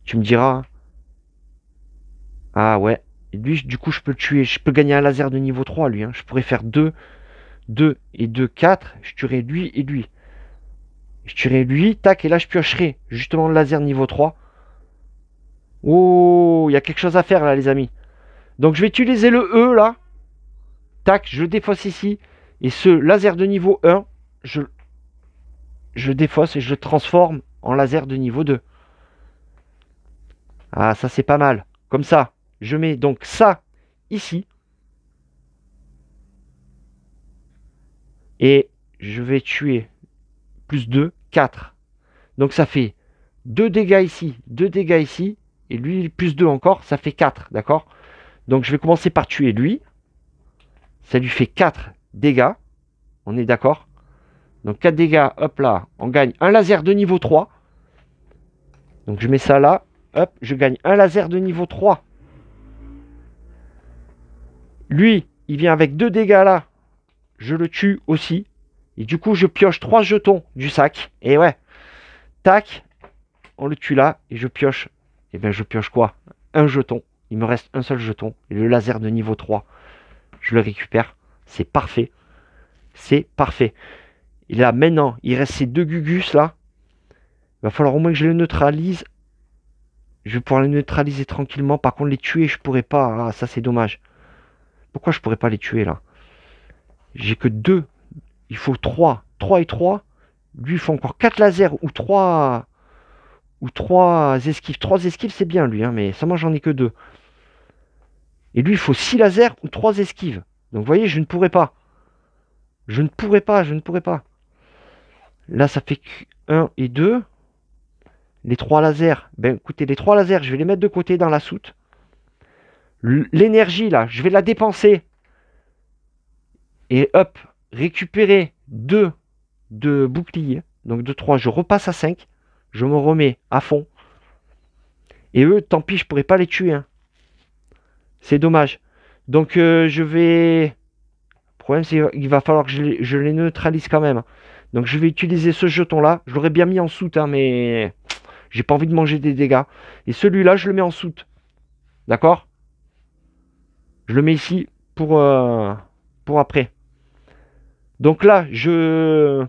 Speaker 2: Tu me diras, hein. Ah ouais. Et lui, du coup, je peux le tuer. Je peux gagner un laser de niveau 3, lui, hein. Je pourrais faire 2, 2 et 2, 4. Je tuerai lui et lui. Je tuerai lui, tac, et là, je piocherai justement le laser niveau 3. Oh, il y a quelque chose à faire, là, les amis. Donc, je vais utiliser le E, là. Tac, je le défausse ici. Et ce laser de niveau 1, je le défausse et je le transforme en laser de niveau 2. Ah, ça, c'est pas mal. Comme ça, je mets donc ça ici. Et je vais tuer plus 2, 4. Donc ça fait 2 dégâts ici, 2 dégâts ici. Et lui, plus 2 encore, ça fait 4, d'accord? Donc je vais commencer par tuer lui. Ça lui fait 4 dégâts. On est d'accord? Donc 4 dégâts, hop là, on gagne un laser de niveau 3. Donc je mets ça là, hop, je gagne un laser de niveau 3. Lui, il vient avec 2 dégâts là. Je le tue aussi. Et du coup, je pioche 3 jetons du sac. Et ouais, tac, on le tue là. Et je pioche. Et bien, je pioche quoi? Un jeton. Il me reste un seul jeton. Et le laser de niveau 3, je le récupère. C'est parfait. C'est parfait. Et là, maintenant, il reste ces 2 Gugus là. Il va falloir au moins que je les neutralise. Je vais pouvoir les neutraliser tranquillement. Par contre, les tuer, je pourrais pas. Ah, ça, c'est dommage. Pourquoi je pourrais pas les tuer là? J'ai que 2. Il faut 3. 3 et 3. Lui, il faut encore 4 lasers ou 3 esquives. 3 esquives, c'est bien lui, hein, mais ça, moi, j'en ai que 2. Et lui, il faut 6 lasers ou 3 esquives. Donc, vous voyez, je ne pourrais pas. Je ne pourrais pas, je ne pourrais pas. Là, ça fait 1 et 2. Les 3 lasers. Ben, écoutez, les 3 lasers, je vais les mettre de côté dans la soute. L'énergie, là, je vais la dépenser. Et hop, récupérer 2 de bouclier. Donc, de 3, je repasse à 5. Je me remets à fond. Et eux, tant pis, je pourrais pas les tuer, hein. C'est dommage. Donc, je vais... Le problème, c'est qu'il va falloir que je les neutralise quand même. Donc, je vais utiliser ce jeton-là. Je l'aurais bien mis en soute, hein, mais... J'ai pas envie de manger des dégâts. Et celui-là, je le mets en soute. D'accord? Je le mets ici pour après. Donc là, j'ai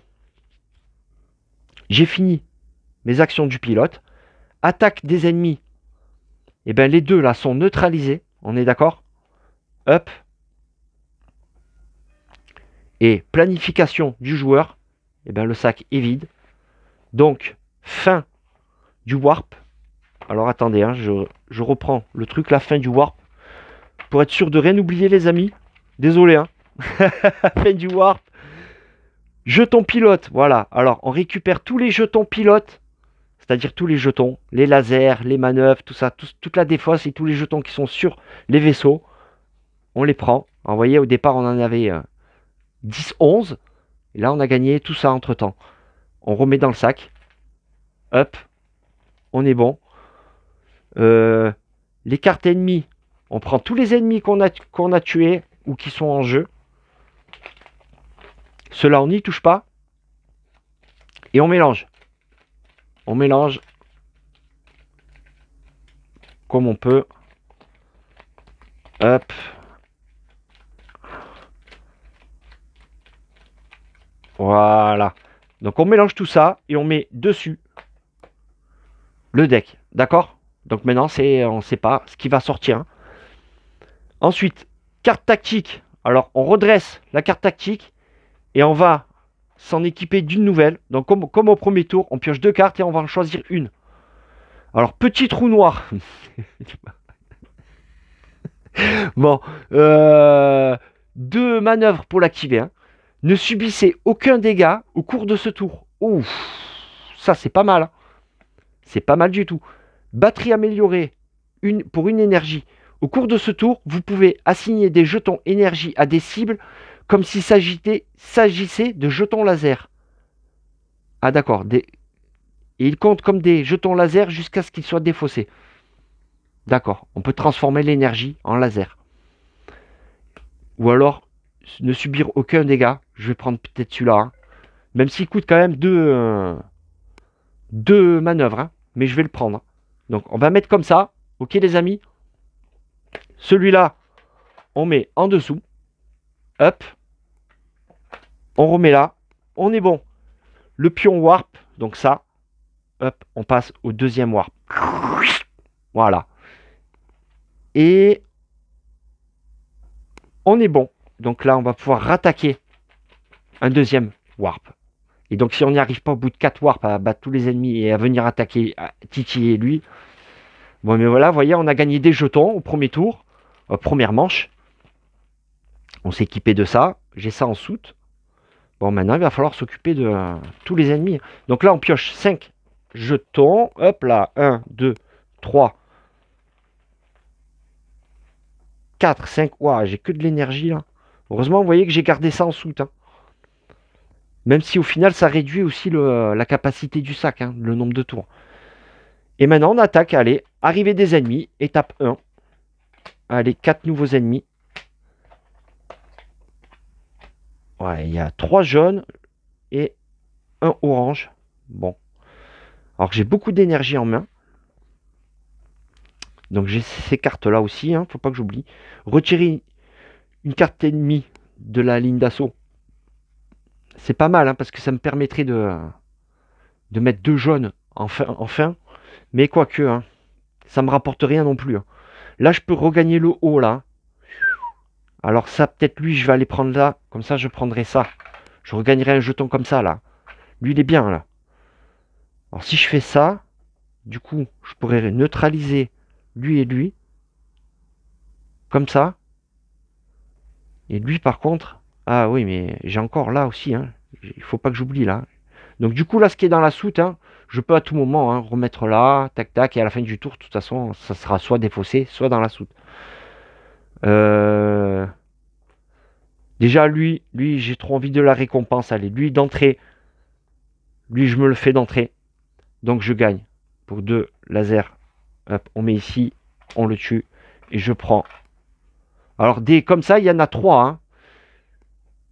Speaker 2: fini mes actions du pilote. Attaque des ennemis. Et bien, les deux là sont neutralisés. On est d'accord? Hop. Et planification du joueur. Et bien, le sac est vide. Donc, fin du warp. Alors, attendez, hein, je reprends le truc, la fin du warp. Pour être sûr de rien oublier, les amis. Désolé, hein. Fin du warp. Jetons pilote. Voilà. Alors, on récupère tous les jetons pilotes. C'est-à-dire tous les jetons, les lasers, les manœuvres, tout ça, toute la défausse et tous les jetons qui sont sur les vaisseaux, on les prend. Alors, vous voyez, au départ, on en avait 10, 11. Et là, on a gagné tout ça entre-temps. On remet dans le sac. Hop. On est bon. Les cartes ennemies. On prend tous les ennemis qu'on a tués ou qui sont en jeu. Ceux-là, on n'y touche pas. Et on mélange. On mélange comme on peut. Hop. Voilà. Donc on mélange tout ça et on met dessus le deck. D'accord? Donc maintenant, on ne sait pas ce qui va sortir. Hein. Ensuite, carte tactique. Alors on redresse la carte tactique et on va s'en équiper d'une nouvelle. Donc comme au premier tour, on pioche 2 cartes et on va en choisir une. Alors petit trou noir. Bon, 2 manœuvres pour l'activer. Hein. Ne subissez aucun dégât au cours de ce tour. Ouf, ça c'est pas mal. Hein. C'est pas mal du tout. Batterie améliorée pour une énergie. Au cours de ce tour, vous pouvez assigner des jetons énergie à des cibles comme s'il s'agissait de jetons laser. Ah d'accord. Et ils comptent comme des jetons laser jusqu'à ce qu'ils soient défaussés. D'accord. On peut transformer l'énergie en laser. Ou alors, ne subir aucun dégât. Je vais prendre peut-être celui-là. Hein. Même s'il coûte quand même 2 manœuvres. Hein. Mais je vais le prendre. Donc on va mettre comme ça. Ok les amis. Celui-là, on met en dessous. Hop. On remet là. On est bon. Le pion warp. Donc ça. Hop. On passe au deuxième warp. Voilà. Et on est bon. Donc là, on va pouvoir rattaquer un deuxième warp. Et donc si on n'y arrive pas au bout de 4 warps à battre tous les ennemis et à venir attaquer, à titiller lui. Bon mais voilà, vous voyez, on a gagné des jetons au premier tour. Première manche. On s'est équipé de ça. J'ai ça en soute. Bon, maintenant, il va falloir s'occuper de tous les ennemis. Donc là, on pioche 5 jetons. Hop là. 1, 2, 3, 4, 5. Ouah, j'ai que de l'énergie là. Heureusement, vous voyez que j'ai gardé ça en soute. Hein. Même si au final, ça réduit aussi la capacité du sac, hein, le nombre de tours. Et maintenant, on attaque. Allez, arrivée des ennemis. Étape 1. Allez, 4 nouveaux ennemis. Ouais, il y a 3 jaunes et un orange. Bon. Alors que j'ai beaucoup d'énergie en main. Donc j'ai ces cartes-là aussi, hein, faut pas que j'oublie. Retirer une carte ennemie de la ligne d'assaut. C'est pas mal, hein, parce que ça me permettrait de mettre 2 jaunes en fin. Mais quoique, hein, ça me rapporte rien non plus. Hein. Là, je peux regagner le haut, là. Alors ça, peut-être lui, je vais aller prendre là. Comme ça, je prendrai ça. Je regagnerai un jeton comme ça, là. Lui, il est bien, là. Alors si je fais ça, du coup, je pourrais neutraliser lui et lui. Comme ça. Et lui, par contre... Ah oui, mais j'ai encore là aussi. Hein. Il faut pas que j'oublie, là. Donc du coup, là, ce qui est dans la soute, hein, je peux à tout moment hein, remettre là, tac, tac. Et à la fin du tour, de toute façon, ça sera soit défaussé, soit dans la soute. Déjà, lui, j'ai trop envie de la récompense. Allez, lui, d'entrée. Lui, je me le fais d'entrée. Donc, je gagne. Pour 2 lasers. Hop, on met ici. On le tue. Et je prends. Alors, comme ça, il y en a 3. Hein.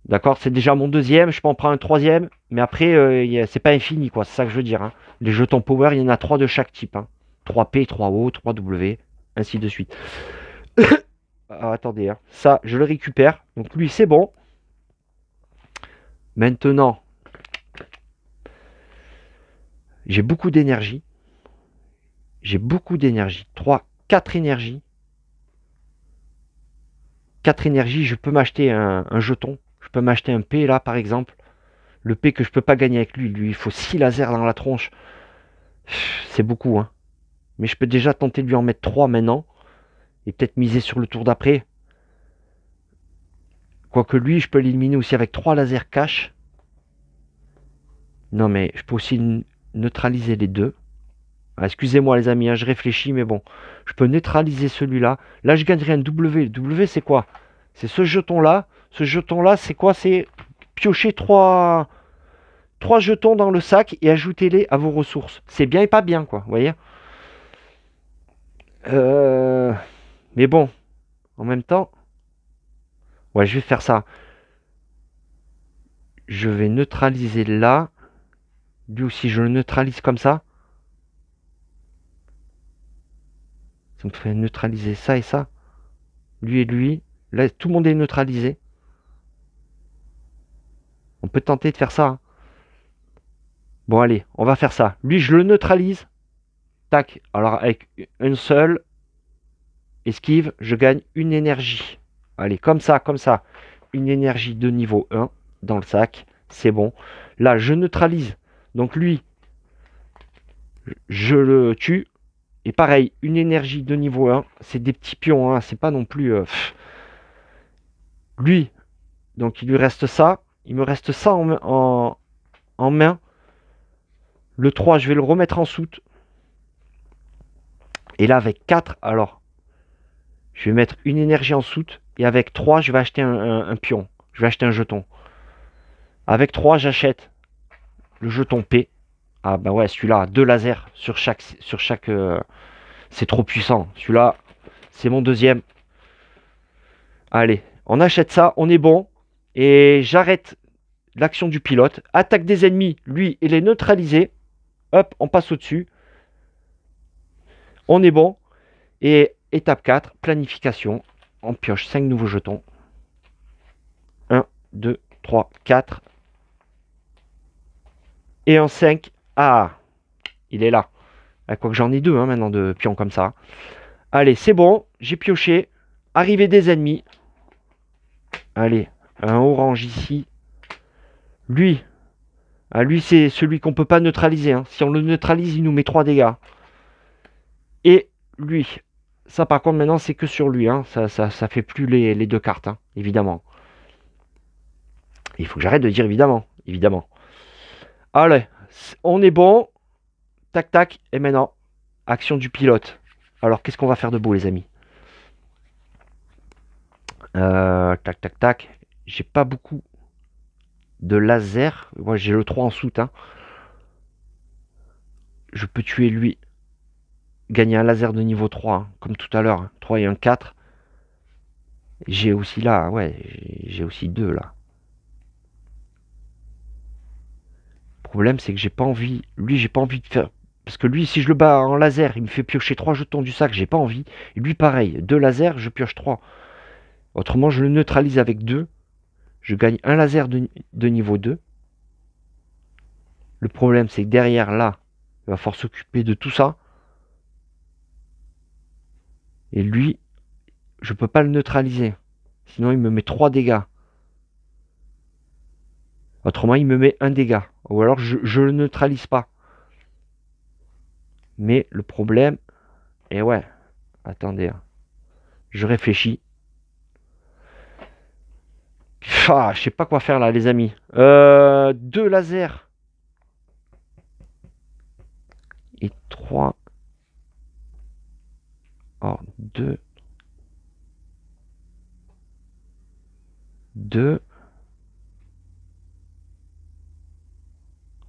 Speaker 2: D'accord, c'est déjà mon deuxième. Je peux en prendre un troisième. Mais après, c'est pas infini, quoi. C'est ça que je veux dire. Hein. Les jetons power, il y en a 3 de chaque type. Hein. 3P, 3O, 3W. Ainsi de suite. Alors, attendez. Hein. Ça, je le récupère. Donc, lui, c'est bon. Maintenant, j'ai beaucoup d'énergie. J'ai beaucoup d'énergie. 3, 4 énergies. 4 énergies, je peux m'acheter un jeton. Je peux m'acheter un P là par exemple. Le P que je peux pas gagner avec lui. Lui, il faut 6 lasers dans la tronche. C'est beaucoup, hein. Mais je peux déjà tenter de lui en mettre 3 maintenant. Et peut-être miser sur le tour d'après. Quoique lui, je peux l'éliminer aussi avec 3 lasers cash. Non mais je peux aussi neutraliser les deux. Ah, excusez-moi les amis, hein, je réfléchis, mais bon. Je peux neutraliser celui-là. Là, je gagnerai un W. W, c'est quoi? C'est ce jeton-là. Ce jeton-là, c'est quoi? C'est piocher 3 jetons dans le sac et ajoutez-les à vos ressources. C'est bien et pas bien, quoi. Vous voyez? Mais bon, en même temps... Ouais, je vais faire ça. Je vais neutraliser là. Lui aussi, je le neutralise comme ça. Ça me fait neutraliser ça et ça. Lui et lui. Là, tout le monde est neutralisé. On peut tenter de faire ça. Hein. Bon, allez, on va faire ça. Lui, je le neutralise. Tac. Alors, avec une seule esquive, je gagne une énergie. Allez, comme ça, comme ça. Une énergie de niveau 1 dans le sac. C'est bon. Là, je neutralise. Donc, lui, je le tue. Et pareil, une énergie de niveau 1. C'est des petits pions, hein. C'est pas non plus... Lui, donc il lui reste ça. Il me reste ça en main. Le 3, je vais le remettre en soute. Et là, avec 4, alors, je vais mettre une énergie en soute. Et avec 3, je vais acheter un pion. Je vais acheter un jeton. Avec 3, j'achète le jeton P. Ah bah ouais, celui-là, 2 lasers sur chaque... c'est trop puissant. Celui-là, c'est mon deuxième. Allez, on achète ça, on est bon. Et j'arrête l'action du pilote. Attaque des ennemis, lui, il est neutralisé. Hop, on passe au-dessus. On est bon. Et étape 4, planification. On pioche 5 nouveaux jetons. 1, 2, 3, 4. Et en 5. Ah, il est là. Ah, quoique j'en ai 2 hein, maintenant de pions comme ça. Allez, c'est bon. J'ai pioché. Arrivée des ennemis. Allez, un orange ici. Lui. Ah, lui, c'est celui qu'on peut pas neutraliser. Hein. Si on le neutralise, il nous met 3 dégâts. Et lui. Ça, par contre, maintenant, c'est que sur lui. Hein. Ça fait plus les 2 cartes, hein, évidemment. Il faut que j'arrête de dire évidemment. Évidemment. Allez, on est bon. Tac, tac. Et maintenant, action du pilote. Alors, qu'est-ce qu'on va faire de beau, les amis? Tac, tac, tac. J'ai pas beaucoup de laser. Moi, j'ai le 3 en soute. Hein. Je peux tuer lui. Gagner un laser de niveau 3, hein, comme tout à l'heure. Hein. 3 et un 4. J'ai aussi là, ouais, j'ai aussi 2 là. Le problème, c'est que j'ai pas envie. Lui, j'ai pas envie de faire. Parce que lui, si je le bats en laser, il me fait piocher 3 jetons du sac, j'ai pas envie. Et lui, pareil, 2 lasers, je pioche 3. Autrement, je le neutralise avec 2. Je gagne un laser de niveau 2. Le problème, c'est que derrière, là, il va falloir s'occuper de tout ça. Et lui, je peux pas le neutraliser. Sinon, il me met 3 dégâts. Autrement, il me met 1 dégât. Ou alors, je le neutralise pas. Mais le problème... Et ouais, attendez. Hein. Je réfléchis. Ah, je sais pas quoi faire là, les amis. 2 lasers. Et 3. Oh, 2. 2.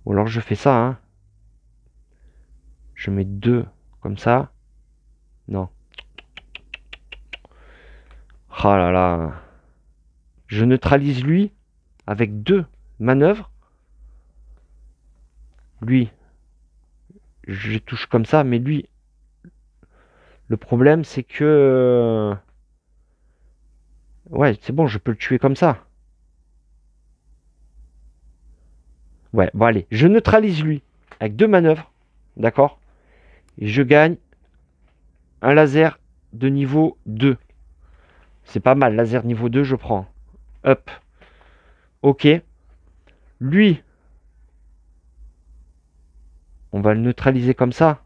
Speaker 2: Ou alors je fais ça, hein. Je mets 2 comme ça. Non. Oh là là. Je neutralise lui avec 2 manœuvres. Lui, je touche comme ça, mais lui, le problème c'est que... Ouais, c'est bon, je peux le tuer comme ça. Ouais, bon allez, je neutralise lui avec 2 manœuvres. D'accord? Et je gagne un laser de niveau 2. C'est pas mal, laser niveau 2, je prends. Hop. Ok. Lui, on va le neutraliser comme ça.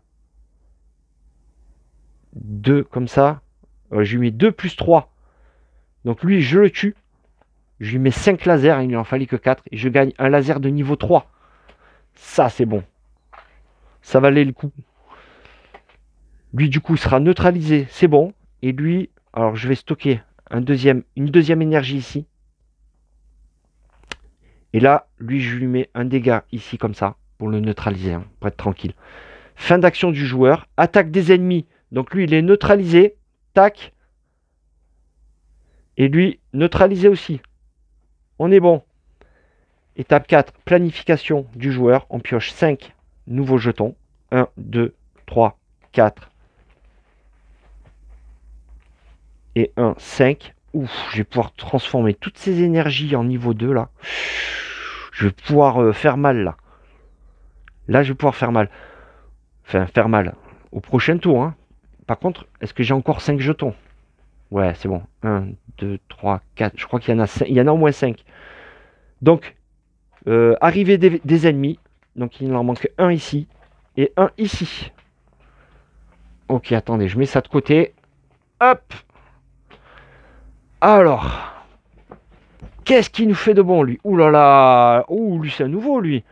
Speaker 2: 2 comme ça. Je lui mets 2 plus 3. Donc lui, je le tue. Je lui mets 5 lasers, il lui en fallait que 4. Et je gagne un laser de niveau 3. Ça, c'est bon. Ça valait le coup. Lui, du coup, il sera neutralisé. C'est bon. Et lui, alors je vais stocker une deuxième énergie ici. Et là, lui, je lui mets un dégât ici, comme ça, pour le neutraliser, hein, pour être tranquille. Fin d'action du joueur. Attaque des ennemis. Donc lui, il est neutralisé. Tac. Et lui, neutralisé aussi. On est bon. Étape 4, planification du joueur. On pioche 5 nouveaux jetons. 1, 2, 3, 4. Et 1, 5. Ouf, je vais pouvoir transformer toutes ces énergies en niveau 2 là. Je vais pouvoir faire mal là. Là, je vais pouvoir faire mal. Enfin, faire mal. Au prochain tour, hein. Par contre, est-ce que j'ai encore 5 jetons? Ouais, c'est bon. 1, 2, 3, 4. Je crois qu'il y en a 5. Il y en a au moins 5. Donc, arrivée des ennemis. Donc, il en manque un ici. Et un ici. Ok, attendez, je mets ça de côté. Hop. Alors. Qu'est-ce qu'il nous fait de bon, lui? Ouh là là. Ouh, lui, c'est un nouveau, lui.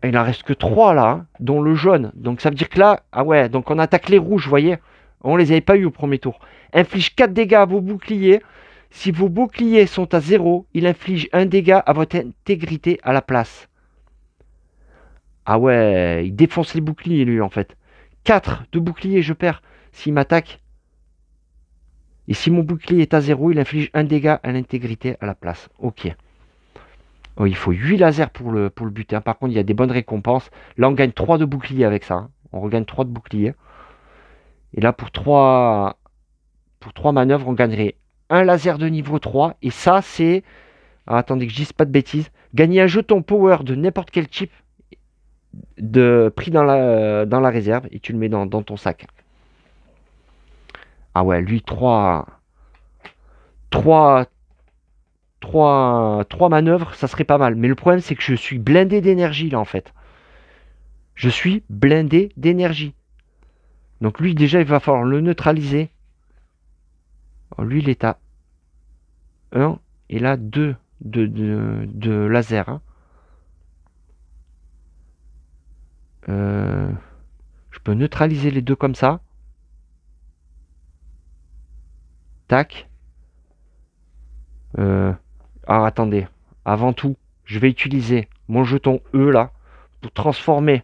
Speaker 2: Il en reste que 3 là, hein, dont le jaune. Donc ça veut dire que là, ah ouais, donc on attaque les rouges, vous voyez. On les avait pas eu au premier tour. Inflige 4 dégâts à vos boucliers. Si vos boucliers sont à 0, il inflige 1 dégât à votre intégrité à la place. Ah ouais, il défonce les boucliers, lui, en fait. 4 de boucliers, je perds s'il m'attaque. Et si mon bouclier est à 0, il inflige 1 dégât à l'intégrité à la place. Ok. Oh, il faut 8 lasers pour le buter. Par contre, il y a des bonnes récompenses. Là, on gagne 3 de bouclier avec ça. Hein. On regagne 3 de bouclier. Et là, pour 3 manœuvres, on gagnerait un laser de niveau 3. Et ça, c'est... Alors, attendez que je dise pas de bêtises. Gagner un jeton power de n'importe quel type pris dans la réserve. Et tu le mets dans ton sac. Ah ouais, lui, 3 manœuvres, ça serait pas mal. Mais le problème, c'est que je suis blindé d'énergie, là, en fait. Je suis blindé d'énergie. Donc lui, déjà, il va falloir le neutraliser. Alors, lui, il est à 1. Et là, 2 de laser. Hein. Je peux neutraliser les deux comme ça. Tac. Alors, attendez. Avant tout, je vais utiliser mon jeton E, là, pour transformer.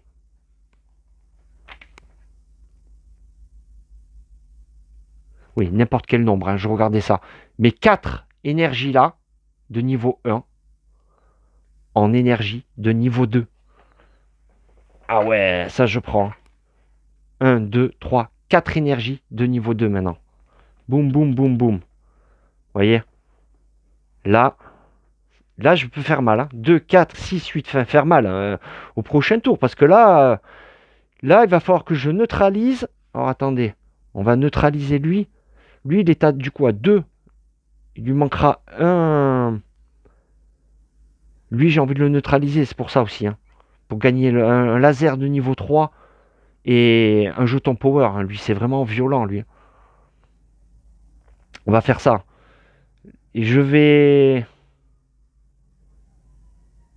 Speaker 2: Oui, n'importe quel nombre, hein, je regardais ça. Mes 4 énergies là, de niveau 1, en énergie de niveau 2. Ah ouais, ça je prends. 1, 2, 3, 4 énergies de niveau 2 maintenant. Boum, boum, boum, boum. Vous voyez? Là, je peux faire mal. Hein. 2, 4, 6, 8, faire mal hein, au prochain tour. Parce que là, il va falloir que je neutralise. Alors attendez, on va neutraliser lui. Lui, il est à, du coup à 2. Il lui manquera un. Lui, j'ai envie de le neutraliser, c'est pour ça aussi. Hein. Pour gagner un laser de niveau 3 et un jeton power. Hein. Lui, c'est vraiment violent, lui. On va faire ça. Et je vais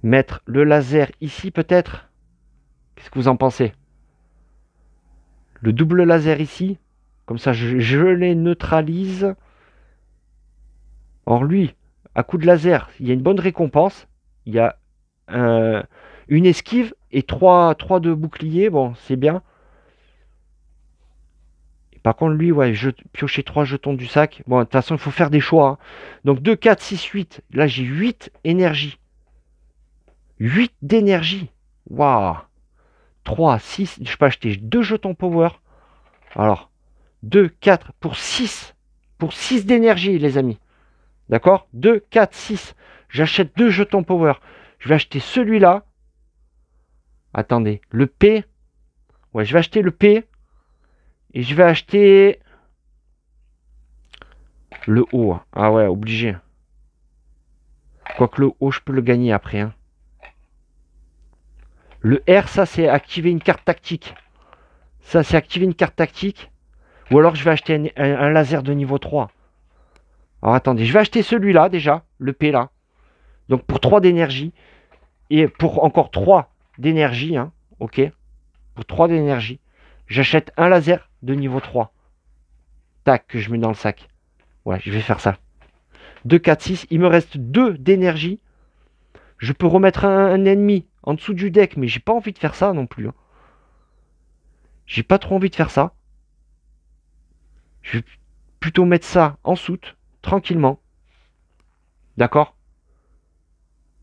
Speaker 2: mettre le laser ici, peut-être. Qu'est-ce que vous en pensez? Le double laser ici. Comme ça, je les neutralise. Or, lui, à coup de laser, il y a une bonne récompense. Il y a une esquive et 3 de bouclier. Bon, c'est bien. Et par contre, lui, ouais, je piocher 3 jetons du sac. Bon, de toute façon, il faut faire des choix. Hein. Donc, 2, 4, 6, 8. Là, j'ai 8 énergie. 8 d'énergie. Waouh. 3, 6. Je peux acheter 2 jetons power. Alors, 2, 4 pour 6. Pour 6 d'énergie, les amis. D'accord? 2, 4, 6. J'achète 2 jetons power. Je vais acheter celui-là. Attendez, le P. Ouais, je vais acheter le P. Et je vais acheter le O. Ah ouais, obligé. Quoique le O, je peux le gagner après. Hein. Le R, ça, c'est activer une carte tactique. Ça, c'est activer une carte tactique. Ou alors, je vais acheter un laser de niveau 3. Alors, attendez, je vais acheter celui-là, déjà. Le P, là. Donc, pour 3 d'énergie. Et pour encore 3 d'énergie. Hein, ok. Pour 3 d'énergie. J'achète un laser de niveau 3. Tac, que je mets dans le sac. Ouais, je vais faire ça. 2, 4, 6. Il me reste 2 d'énergie. Je peux remettre un ennemi en dessous du deck, mais j'ai pas envie de faire ça non plus. Hein. J'ai pas trop envie de faire ça. Je vais plutôt mettre ça en soute, tranquillement. D'accord?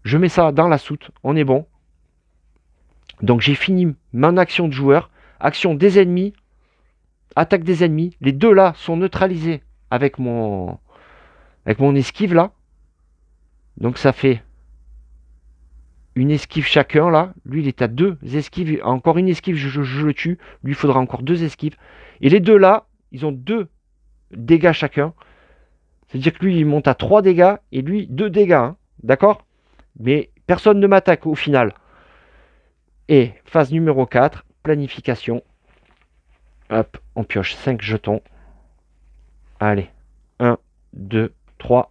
Speaker 2: Je mets ça dans la soute, on est bon. Donc j'ai fini mon action de joueur. Action des ennemis. Attaque des ennemis. Les deux là sont neutralisés avec mon esquive là. Donc ça fait une esquive chacun là. Lui il est à 2 esquives. Encore une esquive, je le tue. Lui il faudra encore 2 esquives. Et les deux là, ils ont 2 dégâts chacun. C'est-à-dire que lui il monte à 3 dégâts et lui 2 dégâts. Hein. D'accord? Mais personne ne m'attaque au final. Et phase numéro 4, planification. Hop, on pioche 5 jetons. Allez, 1, 2, 3,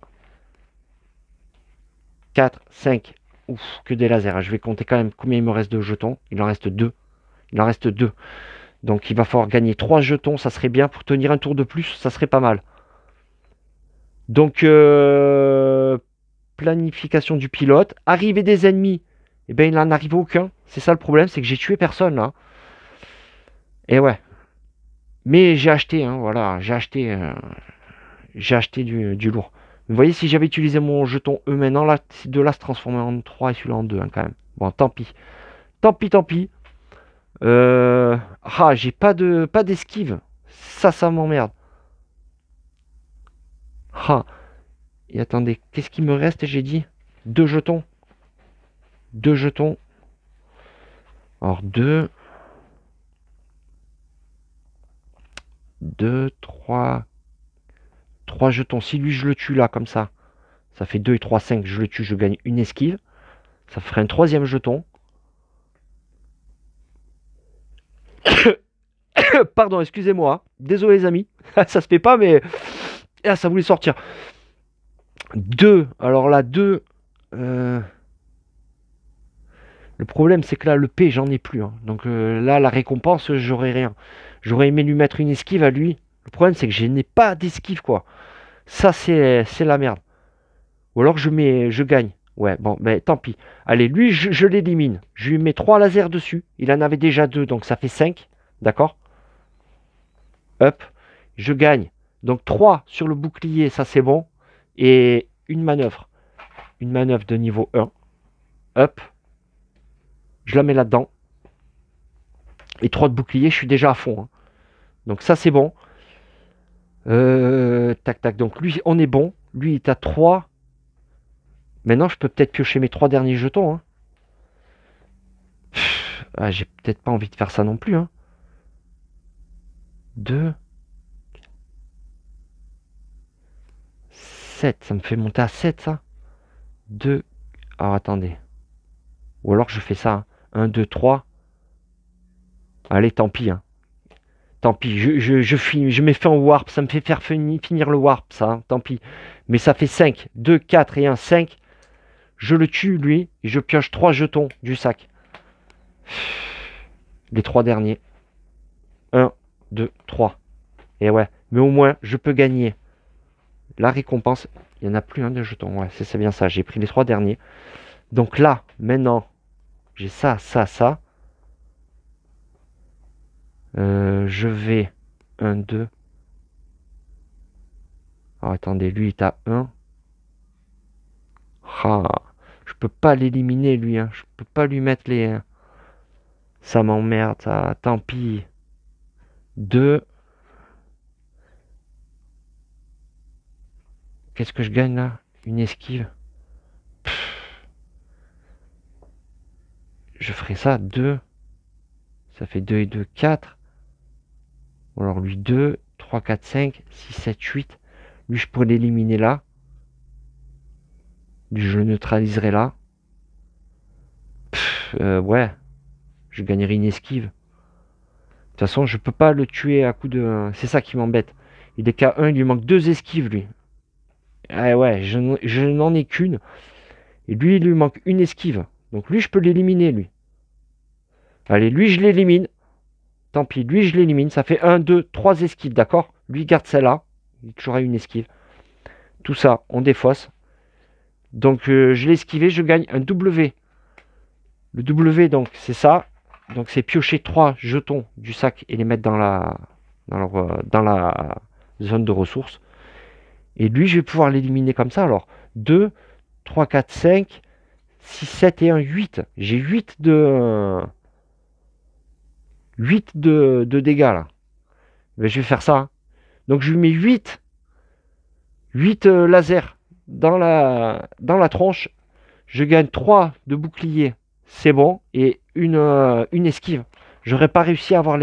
Speaker 2: 4, 5. Ouf, que des lasers. Je vais compter quand même combien il me reste de jetons. Il en reste 2. Il en reste 2. Donc il va falloir gagner 3 jetons. Ça serait bien pour tenir un tour de plus. Ça serait pas mal. Donc, planification du pilote. Arrivée des ennemis. Eh bien, il n'en arrive aucun. C'est ça le problème. C'est que j'ai tué personne là. Et ouais. Mais j'ai acheté. Hein, voilà. J'ai acheté du lourd. Vous voyez, si j'avais utilisé mon jeton E maintenant, là, ces deux-là se transformaient en 3 et celui-là en 2, hein, quand même. Bon, tant pis. Tant pis, tant pis. Ah, j'ai pas d'esquive. Ça m'emmerde. Ah. Et attendez, qu'est-ce qui me reste, j'ai dit 2 jetons. 2 jetons. Alors, 2. 2, 3. 3 jetons. Si lui, je le tue là, comme ça fait 2 et 3, 5. Je le tue, je gagne une esquive. Ça ferait un 3e jeton. Pardon, excusez-moi. Désolé les amis. Ça se fait pas, mais ça voulait sortir. 2. Alors là, 2. Le problème, c'est que là, le P, j'en ai plus. Hein. Donc là, la récompense, j'aurais rien. J'aurais aimé lui mettre une esquive à lui. Le problème, c'est que je n'ai pas d'esquive, quoi. Ça, c'est la merde. Ou alors, je gagne. Ouais, bon, ben tant pis. Allez, lui, je l'élimine. Je lui mets 3 lasers dessus. Il en avait déjà 2, donc ça fait 5. D'accord? Hop, je gagne. Donc 3 sur le bouclier, ça c'est bon. Et une manœuvre. Une manœuvre de niveau 1. Hop. Je la mets là-dedans. Et 3 de bouclier, je suis déjà à fond. Hein. Donc ça c'est bon. Tac, tac. Donc lui, on est bon. Lui, il est à 3. Maintenant, je peux peut-être piocher mes 3 derniers jetons. Hein. Ah, j'ai peut-être pas envie de faire ça non plus. Hein. 2. 7. Ça me fait monter à 7, ça. 2. Alors, attendez. Ou alors, je fais ça. 1, 2, 3. Allez, tant pis. Hein. Tant pis. Je mets fin au warp. Ça me fait faire finir le warp, ça. Hein. Tant pis. Mais ça fait 5. 2, 4 et 1, 5. Je le tue, lui. Et je pioche 3 jetons du sac. Les 3 derniers. 1, 2, 3. Et ouais. Mais au moins, je peux gagner. La récompense. Il n'y en a plus un de jetons. Ouais, c'est bien ça. J'ai pris les 3 derniers. Donc là, maintenant, j'ai ça, ça, ça. Je vais 1, 2. Alors attendez, lui il est à 1. Ah, je peux pas l'éliminer lui. Hein. Je peux pas lui mettre les... Ça m'emmerde, ça. Tant pis. 2. Qu'est-ce que je gagne là? Une esquive. Je ferai ça. 2. Ça fait 2 et 2, 4. Alors lui 2, 3, 4, 5, 6, 7, 8. Lui je pourrais l'éliminer là. Lui je le neutraliserai là. Ouais. Je gagnerai une esquive. De toute façon je peux pas le tuer à coup de... C'est ça qui m'embête. Il est qu'à 1, il lui manque 2 esquives lui. Ah ouais, je n'en ai qu'une. Et lui il lui manque une esquive. Donc lui je peux l'éliminer lui. Allez, lui je l'élimine. Tant pis, lui je l'élimine. Ça fait 1, 2, 3 esquives, d'accord? Lui garde celle-là. Il y a toujours une esquive. Tout ça, on défausse. Donc je l'ai esquivé, je gagne un W. Le W, donc c'est ça. Donc c'est piocher 3 jetons du sac et les mettre dans la zone de ressources. Et lui, je vais pouvoir l'éliminer comme ça. Alors 2, 3, 4, 5, 6, 7 et 1, 8. J'ai 8 de dégâts là. Mais je vais faire ça. Hein. Donc je lui mets 8 lasers dans la tronche. Je gagne 3 de bouclier. C'est bon. Et une esquive. J'aurais pas réussi à avoir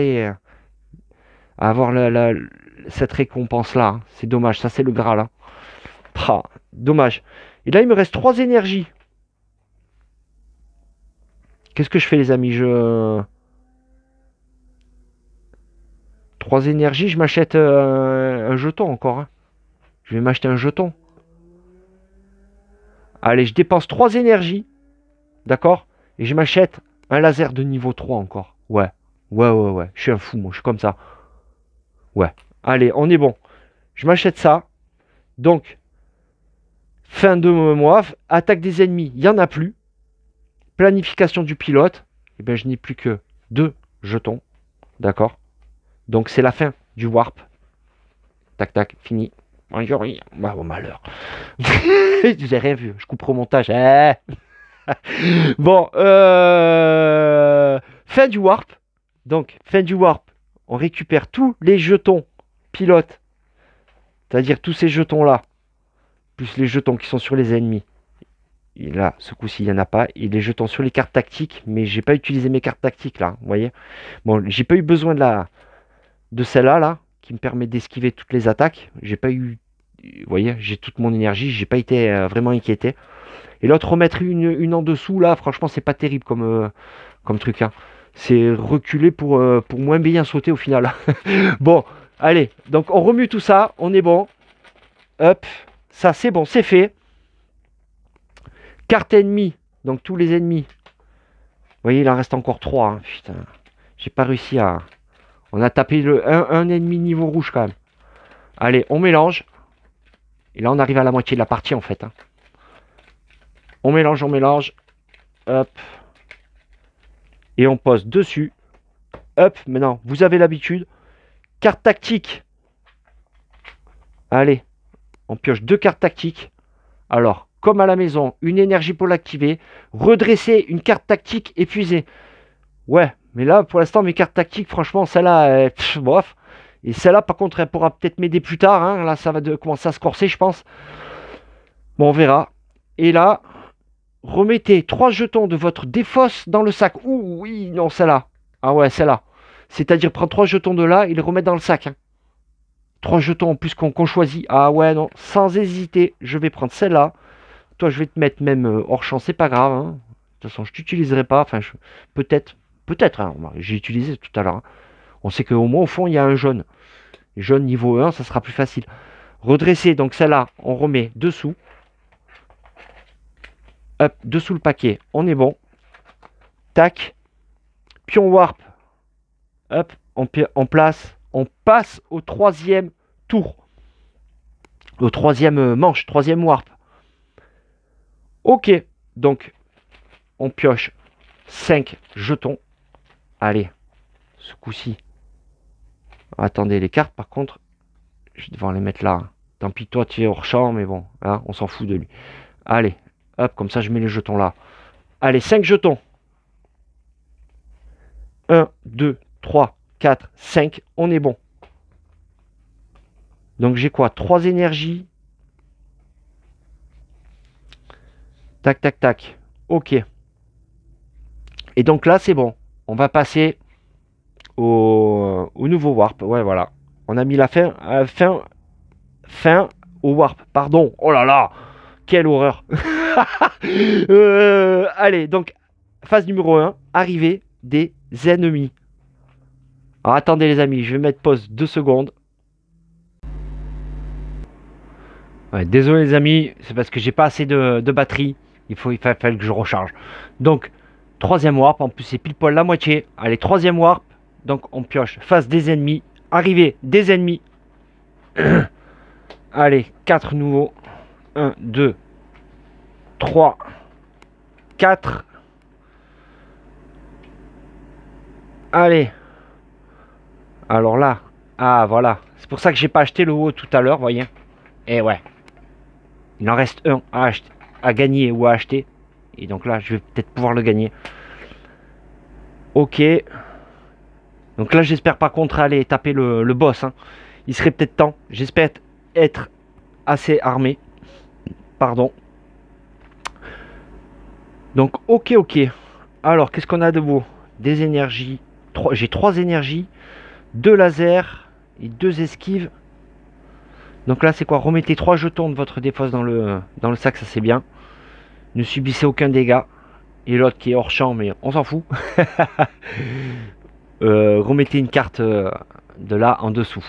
Speaker 2: cette récompense-là. Hein. C'est dommage. Ça, c'est le Graal. Hein. Ah, dommage. Et là, il me reste 3 énergies. Qu'est-ce que je fais, les amis? 3 énergies, je m'achète un jeton encore. Hein. Je vais m'acheter un jeton. Allez, je dépense 3 énergies. D'accord? Et je m'achète un laser de niveau 3 encore. Ouais. Ouais. Je suis un fou, moi. Je suis comme ça. Ouais. Allez, on est bon. Je m'achète ça. Donc, fin de mois. Attaque des ennemis. Il n'y en a plus. Planification du pilote. Et bien, je n'ai plus que 2 jetons. D'accord? Donc, c'est la fin du warp. Tac, tac, fini. Bah, au malheur. J'ai rien vu. Je couperai au montage. Bon, fin du warp. Donc, fin du warp, on récupère tous les jetons pilotes, c'est-à-dire tous ces jetons-là, plus les jetons qui sont sur les ennemis. Et là, ce coup-ci, il n'y en a pas. Et les jetons sur les cartes tactiques, mais j'ai pas utilisé mes cartes tactiques là, vous voyez. Bon, j'ai pas eu besoin de celle-là, là, qui me permet d'esquiver toutes les attaques. J'ai pas eu, vous voyez, j'ai toute mon énergie, j'ai pas été vraiment inquiété. Et l'autre, remettre une en dessous, là, franchement, c'est pas terrible comme truc. Hein. C'est reculer pour moins bien sauter au final. Bon, allez. Donc, on remue tout ça. On est bon. Hop. Ça, c'est bon. C'est fait. Carte ennemie. Donc, tous les ennemis. Vous voyez, il en reste encore 3. Hein. Putain. J'ai pas réussi à... On a tapé un ennemi niveau rouge, quand même. Allez, on mélange. Et là, on arrive à la moitié de la partie, en fait. Hein. On mélange. Hop. Et on pose dessus. Hop. Maintenant, vous avez l'habitude. Carte tactique. Allez. On pioche 2 cartes tactiques. Alors, comme à la maison, une énergie pour l'activer. Redresser une carte tactique épuisée. Ouais. Mais là, pour l'instant, mes cartes tactiques, franchement, celle-là, bof. Et celle-là, par contre, elle pourra peut-être m'aider plus tard. Hein. Là, ça va commencer à se corser, je pense. Bon, on verra. Et là... Remettez 3 jetons de votre défausse dans le sac. Ouh, oui, non, celle-là. Ah ouais, celle-là. C'est-à-dire prendre 3 jetons de là et les remettre dans le sac. Hein. 3 jetons en plus qu'on choisit. Ah ouais, non, sans hésiter, je vais prendre celle-là. Toi, je vais te mettre même hors champ, c'est pas grave. Hein. De toute façon, je t'utiliserai pas. Enfin, peut-être. Hein. J'ai utilisé tout à l'heure. Hein. On sait qu'au moins, au fond, il y a un jaune. Jaune niveau 1, ça sera plus facile. Redresser, donc celle-là, on remet dessous. Hop, dessous le paquet, on est bon. Tac. Pion warp. Hop, on place. On passe au 3e tour. Au 3e manche, 3e warp. Ok, donc on pioche 5 jetons. Allez, ce coup-ci. Attendez, les cartes par contre, je vais devoir les mettre là. Tant pis, toi tu es hors champ, mais bon, hein, on s'en fout de lui. Allez. Hop, comme ça, je mets les jetons là. Allez, 5 jetons. 1, 2, 3, 4, 5. On est bon. Donc, j'ai quoi? 3 énergies. Tac, tac, tac. Ok. Et donc là, c'est bon. On va passer au nouveau warp. Ouais, voilà. On a mis la fin au warp. Pardon. Oh là là. Quelle horreur. Allez, donc, phase numéro 1, arrivée des ennemis. Alors, attendez les amis, je vais mettre pause 2 secondes. Ouais, désolé les amis, c'est parce que j'ai pas assez de batterie. Il fallait que je recharge. Donc, 3e warp, en plus c'est pile poil la moitié. Allez, 3e warp. Donc, on pioche phase des ennemis. Arrivée des ennemis. Allez, 4 nouveaux. 1, 2, 3, 4. Allez. Alors là. Ah, voilà. C'est pour ça que j'ai pas acheté le haut tout à l'heure, voyez. Et ouais. Il en reste un à gagner ou à acheter. Et donc là, je vais peut-être pouvoir le gagner. Ok. Donc là, j'espère par contre aller taper le boss. Hein. Il serait peut-être temps. J'espère être assez armé. Pardon. Donc, ok, ok. Alors, qu'est-ce qu'on a de beau? Des énergies. J'ai 3 énergies, 2 lasers et 2 esquives. Donc là, c'est quoi? Remettez 3 jetons de votre défausse dans le sac, ça c'est bien. Ne subissez aucun dégât. Et l'autre qui est hors champ, mais on s'en fout. Remettez une carte de là en dessous.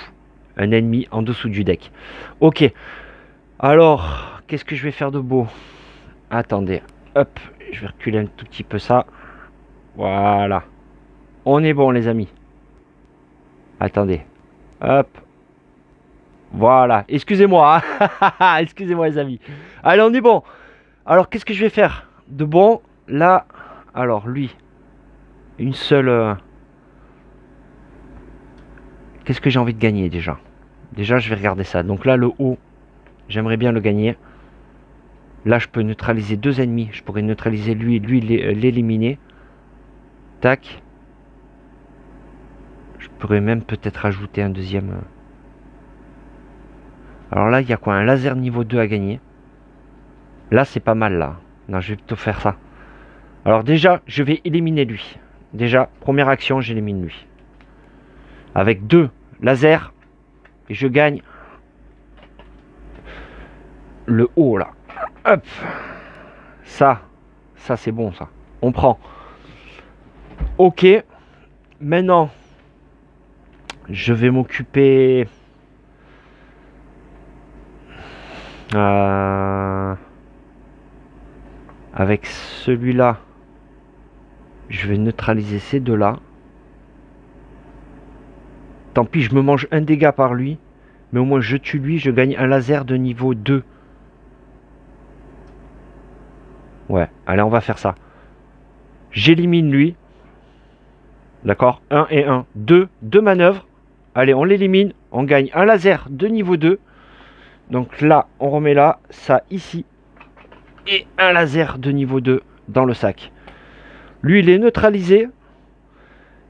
Speaker 2: Un ennemi en dessous du deck. Ok. Alors, qu'est-ce que je vais faire de beau? Attendez. Hop, je vais reculer un tout petit peu ça. Voilà. On est bon, les amis. Attendez. Hop. Voilà. Excusez-moi. Hein. Excusez-moi, les amis. Allez, on est bon. Alors, qu'est-ce que je vais faire de bon? Là, alors, lui. Une seule... Qu'est-ce que j'ai envie de gagner, déjà? Déjà, je vais regarder ça. Donc là, le haut, j'aimerais bien le gagner. Là, je peux neutraliser 2 ennemis. Je pourrais neutraliser lui l'éliminer. Tac. Je pourrais même peut-être ajouter un deuxième. Alors là, il y a quoi? Un laser niveau 2 à gagner. Là, c'est pas mal, là. Non, je vais plutôt faire ça. Alors déjà, je vais éliminer lui. Déjà, première action, j'élimine lui. Avec 2 lasers. Et je gagne le haut, là. Hop. Ça c'est bon, ça. On prend. Ok. Maintenant, je vais m'occuper... avec celui-là, je vais neutraliser ces deux-là. Tant pis, je me mange un dégât par lui. Mais au moins, je tue lui, je gagne un laser de niveau 2. Ouais, allez, on va faire ça. J'élimine lui. D'accord, 1 et 1. 2 manœuvres. Allez, on l'élimine. On gagne un laser de niveau 2. Donc là, on remet là, ça ici. Et un laser de niveau 2 dans le sac. Lui, il est neutralisé.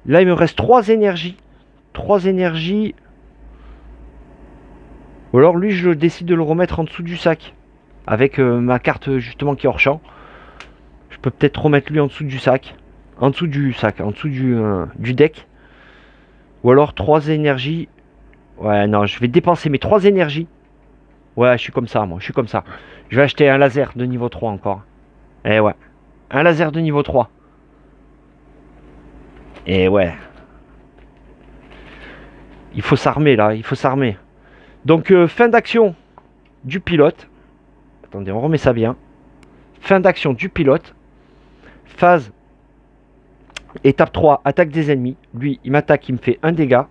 Speaker 2: Là, il me reste 3 énergies. 3 énergies. Ou alors, lui, je décide de le remettre en dessous du sac. Avec ma carte, justement, qui est hors champ. Je peux peut-être remettre lui en dessous du sac. En dessous du sac, en dessous du deck. Ou alors 3 énergies. Ouais, non, je vais dépenser mes 3 énergies. Ouais, je suis comme ça, moi, je suis comme ça. Je vais acheter un laser de niveau 3 encore. Eh ouais. Un laser de niveau 3. Et ouais. Il faut s'armer, là, il faut s'armer. Donc, fin d'action du pilote. Attendez, on remet ça bien. Fin d'action du pilote. Phase. Étape 3, attaque des ennemis. Lui, il m'attaque, il me fait un dégât.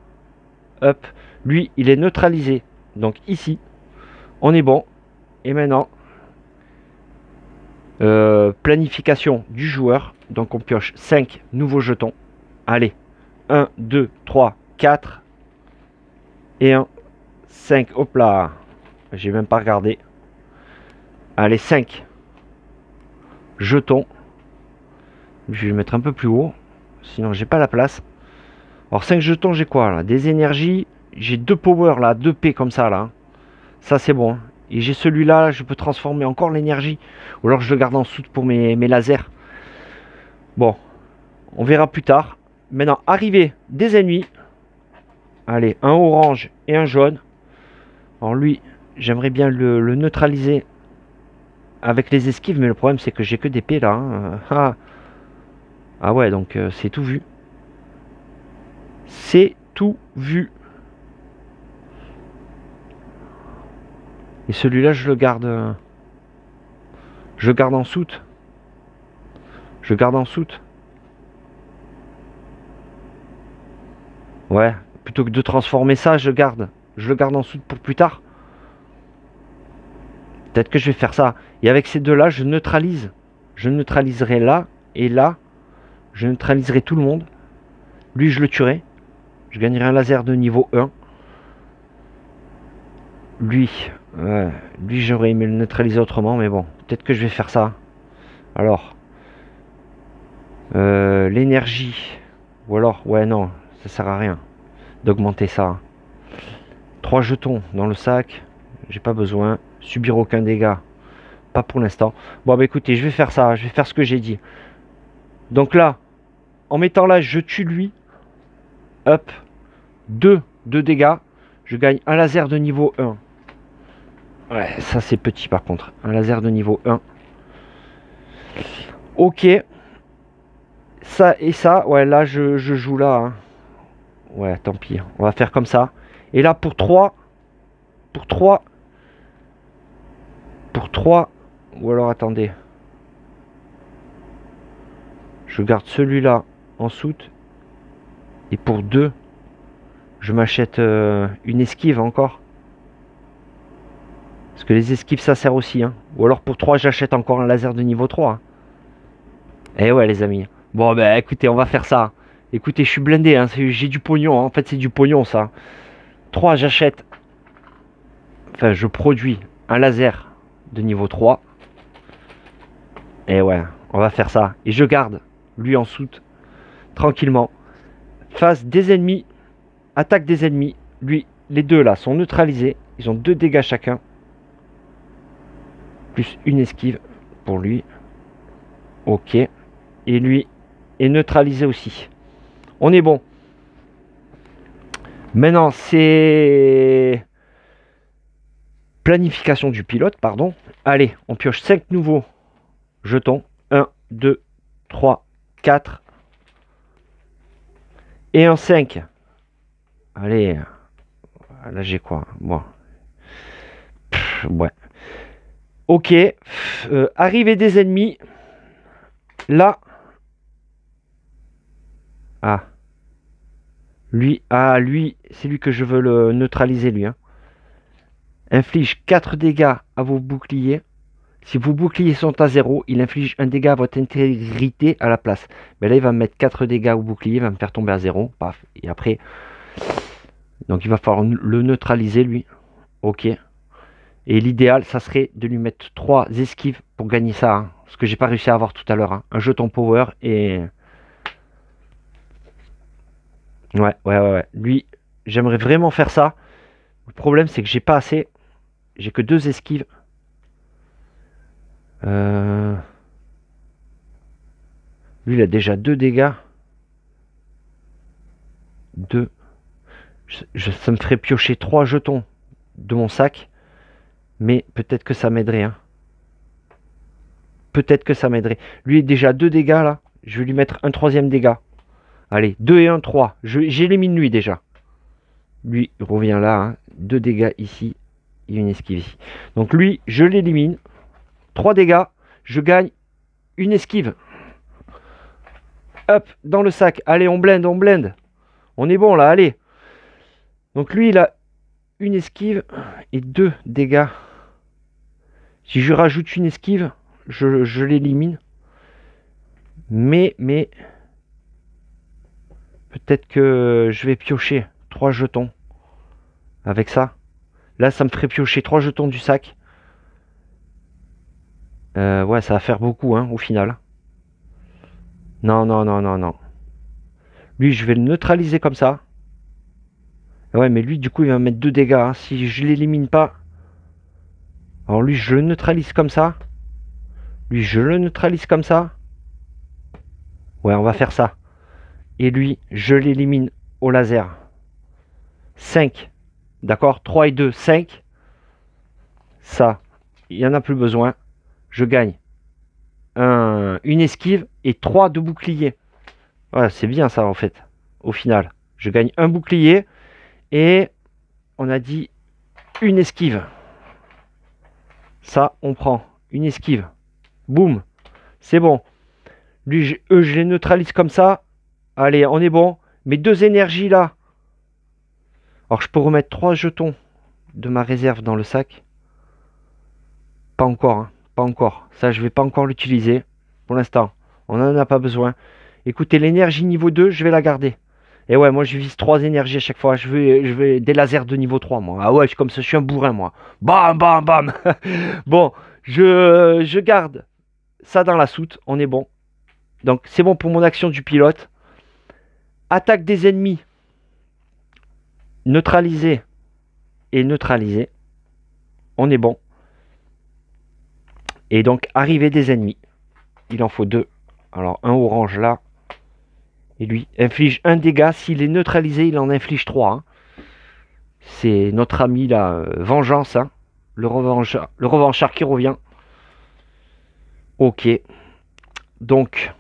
Speaker 2: Hop. Lui, il est neutralisé. Donc, ici. On est bon. Et maintenant, planification du joueur. Donc on pioche 5 nouveaux jetons. Allez. 1, 2, 3, 4. Et 1, 5. Hop là. J'ai même pas regardé. Allez, 5 jetons. Je vais le mettre un peu plus haut. Sinon, j'ai pas la place. Alors, 5 jetons, j'ai quoi là? Des énergies. J'ai 2 power là. 2 P comme ça là. Ça c'est bon. Et j'ai celui-là, je peux transformer encore l'énergie. Ou alors je le garde en dessous pour mes lasers. Bon, on verra plus tard. Maintenant, arrivée des ennemis. Allez, un orange et un jaune. Alors lui, j'aimerais bien le neutraliser avec les esquives. Mais le problème c'est que j'ai que des P là. Hein. Ah ouais, donc c'est tout vu. C'est tout vu. Et celui-là, je le garde. Je le garde en soute. Je garde en soute. Ouais. Plutôt que de transformer ça, je garde. Je le garde en soute pour plus tard. Peut-être que je vais faire ça. Et avec ces deux-là, je neutralise. Je neutraliserai là et là. Je neutraliserai tout le monde. Lui, je le tuerai. Je gagnerai un laser de niveau 1. Lui, j'aurais aimé le neutraliser autrement, mais bon, peut-être que je vais faire ça. Alors, l'énergie, ou alors, ouais, non, ça sert à rien d'augmenter ça. 3 jetons dans le sac, j'ai pas besoin. Subir aucun dégât, pas pour l'instant. Bon, bah écoutez, je vais faire ça. Je vais faire ce que j'ai dit. Donc là, en mettant là, je tue lui. Hop. 2 de dégâts. Je gagne un laser de niveau 1. Ouais, ça c'est petit par contre. Un laser de niveau 1. Ok. Ça et ça. Ouais, là je joue là. Hein. Ouais, tant pis. On va faire comme ça. Et là pour 3. Pour 3. Pour 3. Ou alors attendez. Je garde celui-là en soute. Et pour 2. Je m'achète une esquive encore. Parce que les esquives ça sert aussi. Hein. Ou alors pour 3 j'achète encore un laser de niveau 3. Hein. Eh ouais les amis. Bon bah écoutez on va faire ça. Écoutez je suis blindé. Hein. J'ai du pognon. Hein. En fait c'est du pognon ça. 3 j'achète. Enfin je produis un laser de niveau 3. Et ouais on va faire ça. Et je garde lui en soute. Tranquillement. Face des ennemis. Attaque des ennemis. Lui les deux là sont neutralisés. Ils ont 2 dégâts chacun. Plus une esquive pour lui. Ok. Et lui est neutralisé aussi. On est bon. Maintenant, c'est planification du pilote, pardon. Allez, on pioche 5 nouveaux jetons. 1, 2, 3, 4. Et un 5. Allez. Là, j'ai quoi? Bon. Ouais. Ok. Arrivée des ennemis. Là. Ah. Lui, c'est lui que je veux le neutraliser, lui. Hein. Inflige 4 dégâts à vos boucliers. Si vos boucliers sont à 0, il inflige un dégât à votre intégrité à la place. Mais là, il va me mettre 4 dégâts au bouclier, il va me faire tomber à 0. Paf. Et après, donc il va falloir le neutraliser, lui. Ok. Et l'idéal, ça serait de lui mettre 3 esquives pour gagner ça. Hein. Ce que j'ai pas réussi à avoir tout à l'heure. Hein. Un jeton power et... Ouais. Lui, j'aimerais vraiment faire ça. Le problème, c'est que j'ai pas assez. J'ai que 2 esquives. Lui, il a déjà 2 dégâts. 2. Ça me ferait piocher 3 jetons de mon sac. Mais peut-être que ça m'aiderait. Hein. Peut-être que ça m'aiderait. Lui, il a déjà 2 dégâts là. Je vais lui mettre un 3e dégât. Allez, 2 et 1, 3. J'élimine lui déjà. Lui, il revient là. Hein. 2 dégâts ici. Et une esquive ici. Donc lui, je l'élimine. 3 dégâts. Je gagne une esquive. Hop, dans le sac. Allez, on blinde, on blinde. On est bon là, allez. Donc lui, il a une esquive et 2 dégâts. Si je rajoute une esquive, je l'élimine. Mais peut-être que je vais piocher 3 jetons avec ça. Là, ça me ferait piocher 3 jetons du sac. Ouais, ça va faire beaucoup hein, au final. Non. Lui, je vais le neutraliser comme ça. Ouais, mais lui, du coup, il va me mettre 2 dégâts. Hein. Si je l'élimine pas... Alors lui, je le neutralise comme ça. Lui, je le neutralise comme ça. Ouais, on va faire ça. Et lui, je l'élimine au laser. 5. D'accord, 3 et 2, 5. Ça, il n'y en a plus besoin. Je gagne une esquive et 3 de bouclier. Ouais, c'est bien ça en fait. Au final, je gagne un bouclier et on a dit une esquive. Ça, on prend une esquive. Boum, c'est bon. Lui, je les neutralise comme ça. Allez, on est bon. Mes 2 énergies là. Alors, je peux remettre 3 jetons de ma réserve dans le sac. Pas encore, hein. Pas encore. Ça, je vais pas encore l'utiliser. Pour l'instant, on n'en a pas besoin. Écoutez, l'énergie niveau 2, je vais la garder. Et ouais, moi, je vise 3 énergies à chaque fois. Je vais des lasers de niveau 3, moi. Ah ouais, comme ça, je suis un bourrin, moi. Bam, bam, bam. Bon, je garde ça dans la soute. On est bon. Donc, c'est bon pour mon action du pilote. Attaque des ennemis. Neutraliser et neutraliser. On est bon. Et donc, arrivée des ennemis. Il en faut 2. Alors, un orange là. Et lui inflige 1 dégât. S'il est neutralisé, il en inflige 3. Hein. C'est notre ami là, Vengeance. Hein. Le revanchard qui revient. Ok. Donc.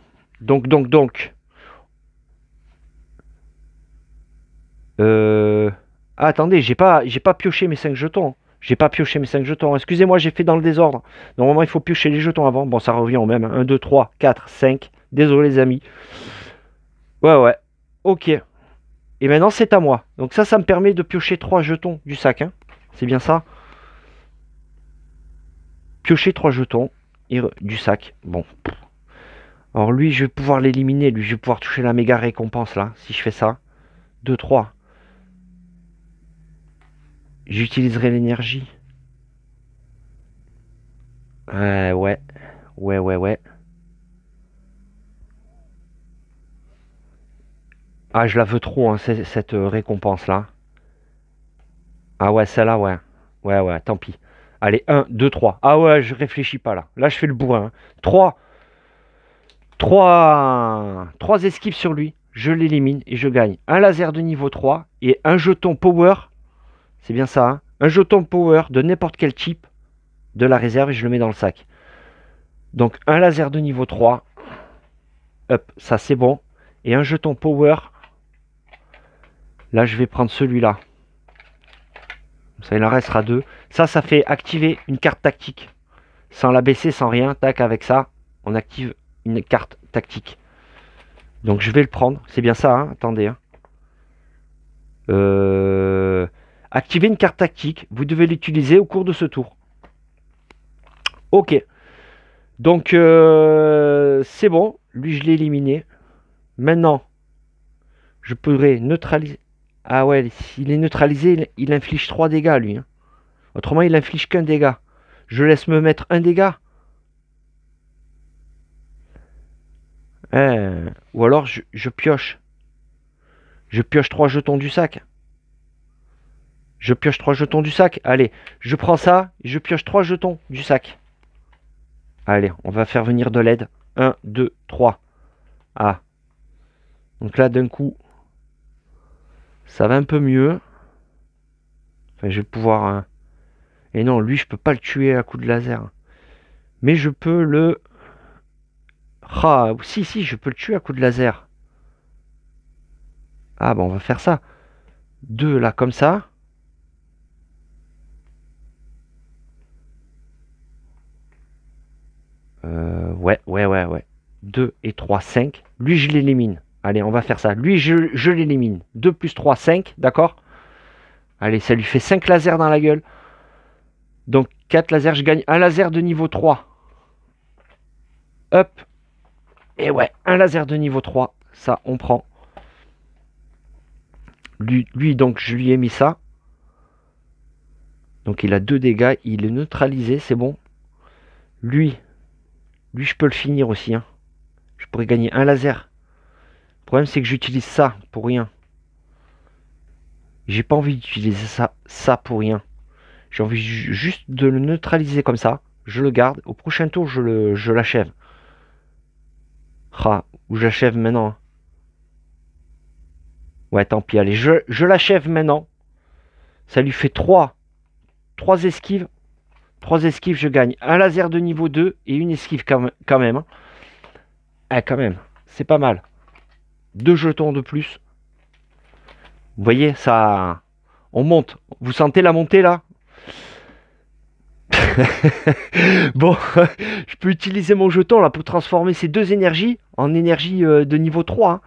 Speaker 2: Ah, attendez, j'ai pas pioché mes 5 jetons. J'ai pas pioché mes 5 jetons. Excusez-moi, j'ai fait dans le désordre. Normalement, il faut piocher les jetons avant. Bon, ça revient au même. 1, 2, 3, 4, 5. Désolé, les amis. Ouais. Ok. Et maintenant, c'est à moi. Donc ça me permet de piocher 3 jetons du sac. Hein. C'est bien ça. Piocher 3 jetons du sac. Bon. Alors lui, je vais pouvoir l'éliminer. Lui, je vais pouvoir toucher la méga récompense là. Si je fais ça. 2, 3. J'utiliserai l'énergie. Ouais. Ah, je la veux trop, hein, cette récompense-là. Ah ouais, celle-là, ouais. Ouais, tant pis. Allez, 1, 2, 3. Ah ouais, je réfléchis pas là. Là, je fais le bourrin. 3 esquives sur lui. Je l'élimine et je gagne un laser de niveau 3 et un jeton power. C'est bien ça, hein. Un jeton power de n'importe quel type de la réserve et je le mets dans le sac. Donc, un laser de niveau 3. Hop, ça c'est bon. Et un jeton power. Là, je vais prendre celui-là. Ça, il en restera 2. Ça fait activer une carte tactique. Sans la baisser, sans rien. Tac, avec ça, on active une carte tactique. Donc, je vais le prendre. C'est bien ça, hein. Attendez. Hein. Activer une carte tactique. Vous devez l'utiliser au cours de ce tour. Ok. Donc, c'est bon. Lui, je l'ai éliminé. Maintenant, je pourrais neutraliser. Ah ouais, s'il est neutralisé, il inflige 3 dégâts, lui. Hein. Autrement, il inflige qu'un dégât. Je laisse me mettre un dégât. Ou alors, je pioche. Je pioche 3 jetons du sac. Je pioche 3 jetons du sac. Allez, je prends ça et je pioche 3 jetons du sac. Allez, on va faire venir de l'aide. 1, 2, 3. Ah. Donc là, d'un coup, ça va un peu mieux. Enfin, je vais pouvoir... Et non, lui, je peux pas le tuer à coup de laser. Mais je peux le... Ah, si, je peux le tuer à coup de laser. Ah, bon, on va faire ça. 2 là, comme ça. Ouais. 2 et 3, 5. Lui, je l'élimine. Allez, on va faire ça. Lui, je l'élimine. 2 plus 3, 5. D'accord? Allez, ça lui fait 5 lasers dans la gueule. Donc, 4 lasers. Je gagne un laser de niveau 3. Hop. Et ouais, un laser de niveau 3. Ça, on prend. Lui, donc, je lui ai mis ça. Donc, il a 2 dégâts. Il est neutralisé. C'est bon. Lui, je peux le finir aussi. Hein. Je pourrais gagner un laser. Le problème, c'est que j'utilise ça pour rien. J'ai pas envie d'utiliser ça pour rien. J'ai envie juste de le neutraliser comme ça. Je le garde. Au prochain tour, je l'achève. Ah, ou j'achève maintenant. Ouais, tant pis. Allez, je l'achève maintenant. Ça lui fait 3 esquives. 3 esquives, je gagne un laser de niveau 2 et une esquive quand même. Ah, quand même. C'est pas mal. 2 jetons de plus. Vous voyez, ça... On monte. Vous sentez la montée, là? Bon, je peux utiliser mon jeton, là, pour transformer ces 2 énergies en énergie de niveau 3. Hein.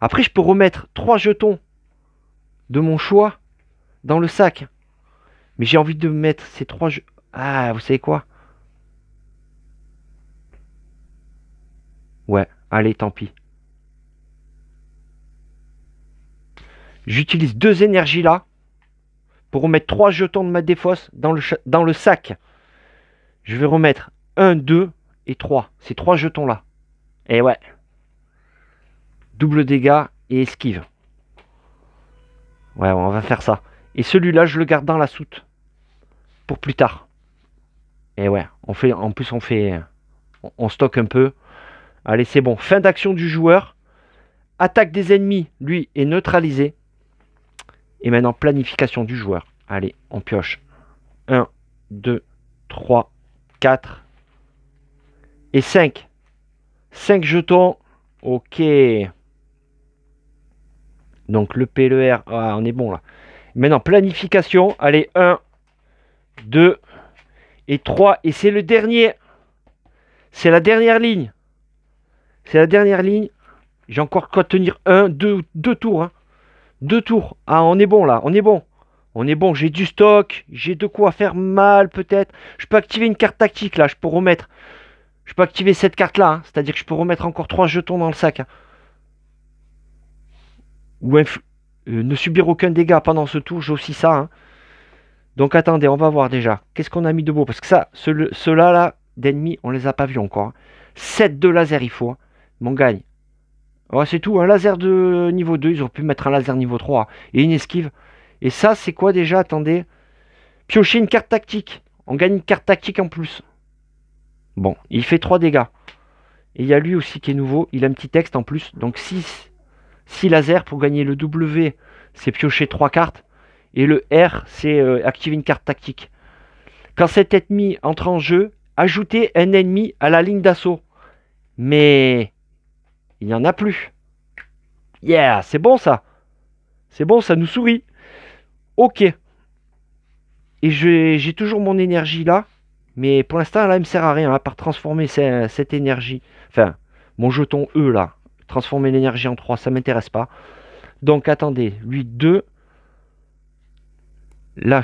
Speaker 2: Après, je peux remettre 3 jetons de mon choix dans le sac. Mais j'ai envie de mettre ces 3 jetons... Ah, vous savez quoi? Ouais, allez, tant pis. J'utilise 2 énergies là pour remettre 3 jetons de ma défausse dans le sac. Je vais remettre 1, 2 et 3. Ces 3 jetons là. Et ouais. Double dégâts et esquive. Ouais, on va faire ça. Et celui-là, je le garde dans la soute. Pour plus tard. Et ouais, en plus on stocke un peu. Allez, c'est bon. Fin d'action du joueur. Attaque des ennemis, lui, est neutralisé. Et maintenant, planification du joueur. Allez, on pioche. 1, 2, 3, 4 et 5. 5 jetons. Ok. Donc le P, le R. Ah, on est bon là. Maintenant, planification. Allez, 1, 2 et 3. Et c'est le dernier. C'est la dernière ligne. C'est la dernière ligne. J'ai encore qu'à tenir 1, 2 tours. Hein. 2 tours. Ah, on est bon là. On est bon. On est bon. J'ai du stock. J'ai de quoi faire mal peut-être. Je peux activer une carte tactique là. Je peux remettre. Je peux activer cette carte là. Hein. C'est-à-dire que je peux remettre encore 3 jetons dans le sac. Hein. Ou ne subir aucun dégât pendant ce tour. J'ai aussi ça. Hein. Donc attendez, on va voir déjà. Qu'est-ce qu'on a mis de beau? Parce que ça, ceux-là là, d'ennemis, on les a pas vus encore. Hein. 7 de laser il faut. Hein. Mais on gagne. Ouais, c'est tout, un laser de niveau 2, ils auraient pu mettre un laser niveau 3 et une esquive. Et ça, c'est quoi déjà? Attendez. Piocher une carte tactique. On gagne une carte tactique en plus. Bon, il fait 3 dégâts. Et il y a lui aussi qui est nouveau, il a un petit texte en plus. Donc 6 lasers pour gagner le W, c'est piocher 3 cartes. Et le R, c'est activer une carte tactique. Quand cet ennemi entre en jeu, ajoutez un ennemi à la ligne d'assaut. Mais il n'y en a plus. Yeah, c'est bon ça. C'est bon, ça nous sourit. Ok. Et j'ai toujours mon énergie là. Mais pour l'instant, là, elle me sert à rien. À part transformer cette énergie. Enfin, mon jeton E là. Transformer l'énergie en 3, ça m'intéresse pas. Donc attendez. Lui 2. Là,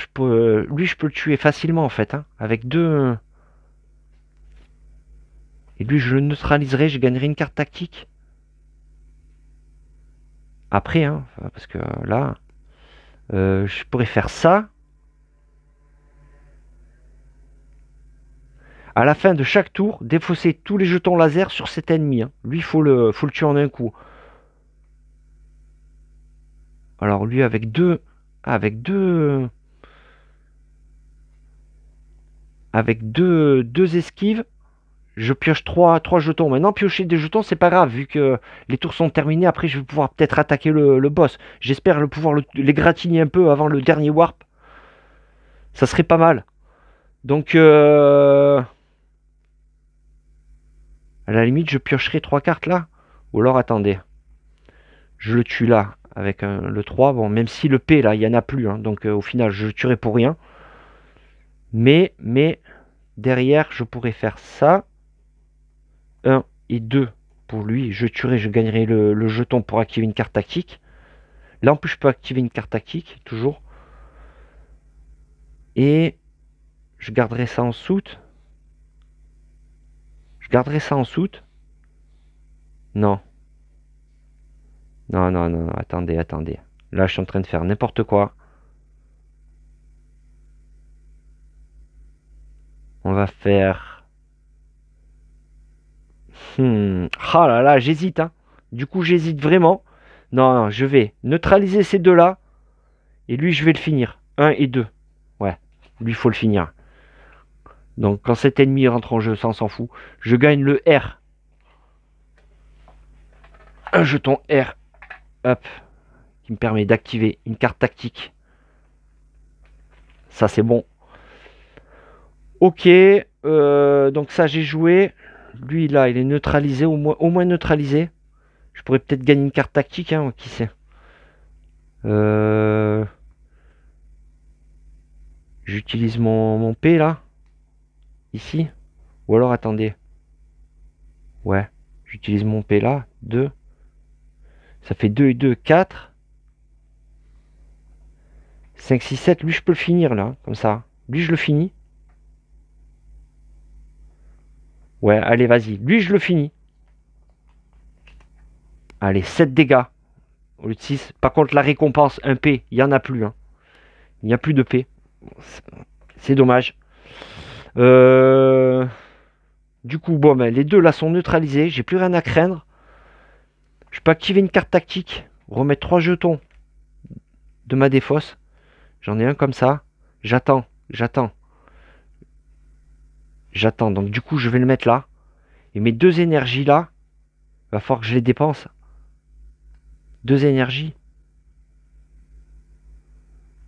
Speaker 2: lui, je peux le tuer facilement en fait. Hein, avec 2. Et lui, je le neutraliserai. Je gagnerai une carte tactique. Après, hein, parce que là, je pourrais faire ça. À la fin de chaque tour, défausser tous les jetons laser sur cet ennemi. Hein. Lui, il faut le tuer en un coup. Alors lui, avec deux... Avec deux... Avec deux esquives, je pioche 3 jetons. Maintenant, piocher des jetons, c'est pas grave. Vu que les tours sont terminés, après, je vais pouvoir peut-être attaquer le boss. J'espère pouvoir les gratigner un peu avant le dernier warp. Ça serait pas mal. Donc, à la limite, je piocherai 3 cartes là. Ou alors, attendez. Je le tue là, avec le 3. Bon, même si le P, là, il n'y en a plus. Hein, donc, au final, je le tuerai pour rien. Mais, derrière, je pourrais faire ça. 1 et 2 pour lui. Je tuerai, je gagnerai le jeton pour activer une carte tactique. Là, en plus, je peux activer une carte tactique, toujours. Et je garderai ça en soute. Je garderai ça en soute. Non. Non, non, non, attendez, attendez. Là, je suis en train de faire n'importe quoi. On va faire... Ah là là, j'hésite. Hein. Du coup, j'hésite vraiment. Non, non, je vais neutraliser ces deux-là. Et lui, je vais le finir. 1 et 2. Ouais, lui, il faut le finir. Donc, quand cet ennemi rentre en jeu, ça, on s'en fout. Je gagne le R. Un jeton R. Hop. Qui me permet d'activer une carte tactique. Ça, c'est bon. Ok. Donc, ça, j'ai joué. Lui, là, il est neutralisé. Au moins neutralisé. Je pourrais peut-être gagner une carte tactique. Hein, qui sait. J'utilise mon P, là. Ici. Ou alors, attendez. Ouais. J'utilise mon P, là. 2. Ça fait 2 et 2, 4. 5, 6, 7. Lui, je peux le finir, là. Comme ça. Lui, je le finis. Ouais, allez, vas-y. Lui, je le finis. Allez, 7 dégâts. Au lieu de 6. Par contre, la récompense, un P, il n'y en a plus. Hein. Il n'y a plus de P. C'est dommage. Du coup, bon, ben, les deux, là, sont neutralisés. J'ai plus rien à craindre. Je peux activer une carte tactique. Remettre 3 jetons de ma défausse. J'en ai un comme ça. J'attends. J'attends. Donc du coup, je vais le mettre là. Et mes 2 énergies là, il va falloir que je les dépense. 2 énergies.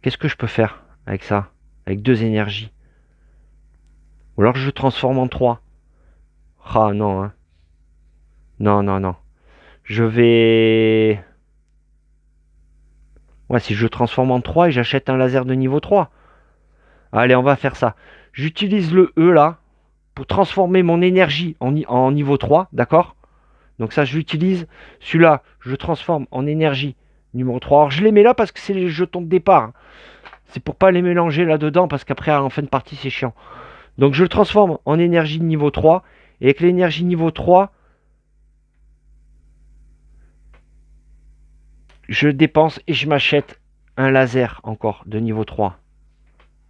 Speaker 2: Qu'est-ce que je peux faire avec ça? Avec 2 énergies. Ou alors je transforme en 3. Ah non, hein. Non, non, non. Je vais... Ouais, si je transforme en 3 et j'achète un laser de niveau 3. Allez, on va faire ça. J'utilise le E là pour transformer mon énergie en niveau 3, d'accord? Donc ça, je l'utilise. Celui-là, je transforme en énergie numéro 3. Alors, je les mets là parce que c'est les jetons de départ. C'est pour pas les mélanger là-dedans parce qu'après, en fin de partie, c'est chiant. Donc, je le transforme en énergie de niveau 3. Et avec l'énergie niveau 3, je dépense et je m'achète un laser encore de niveau 3.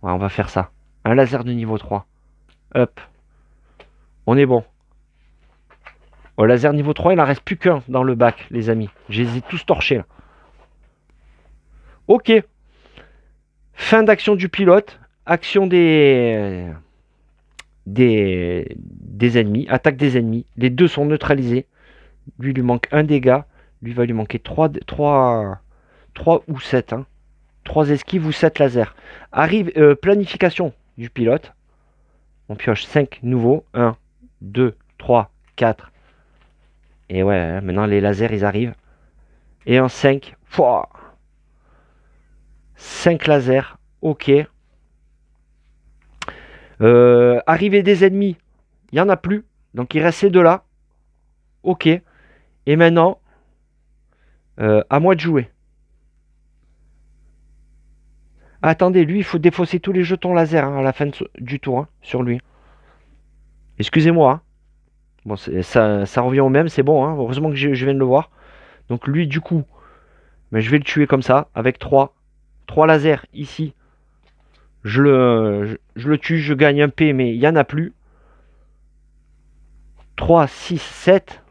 Speaker 2: Ouais, on va faire ça. Un laser de niveau 3. Hop. On est bon. Au laser niveau 3, il n'en reste plus qu'un dans le bac, les amis. Je les ai tous torchés là. Ok. Fin d'action du pilote. Action des ennemis. Attaque des ennemis. Les deux sont neutralisés. Lui manque un dégât. Lui va lui manquer 3 ou 7. Hein. 3 esquives ou 7 lasers. Arrive planification du pilote. On pioche 5 nouveaux. 1, 2, 3, 4. Et ouais, maintenant les lasers ils arrivent. Et en 5. 5 lasers. Ok. Arrivée des ennemis. Il n'y en a plus. Donc il reste ces deux-là. Ok. Et maintenant, à moi de jouer. Attendez, lui, il faut défausser tous les jetons laser hein, à la fin du tour hein, sur lui. Excusez-moi. Hein. Bon, ça revient au même, c'est bon. Hein. Heureusement que je viens de le voir. Donc lui, du coup, mais je vais le tuer comme ça, avec 3 lasers ici. Je le tue, je gagne un P, mais il n'y en a plus. 3, 6, 7.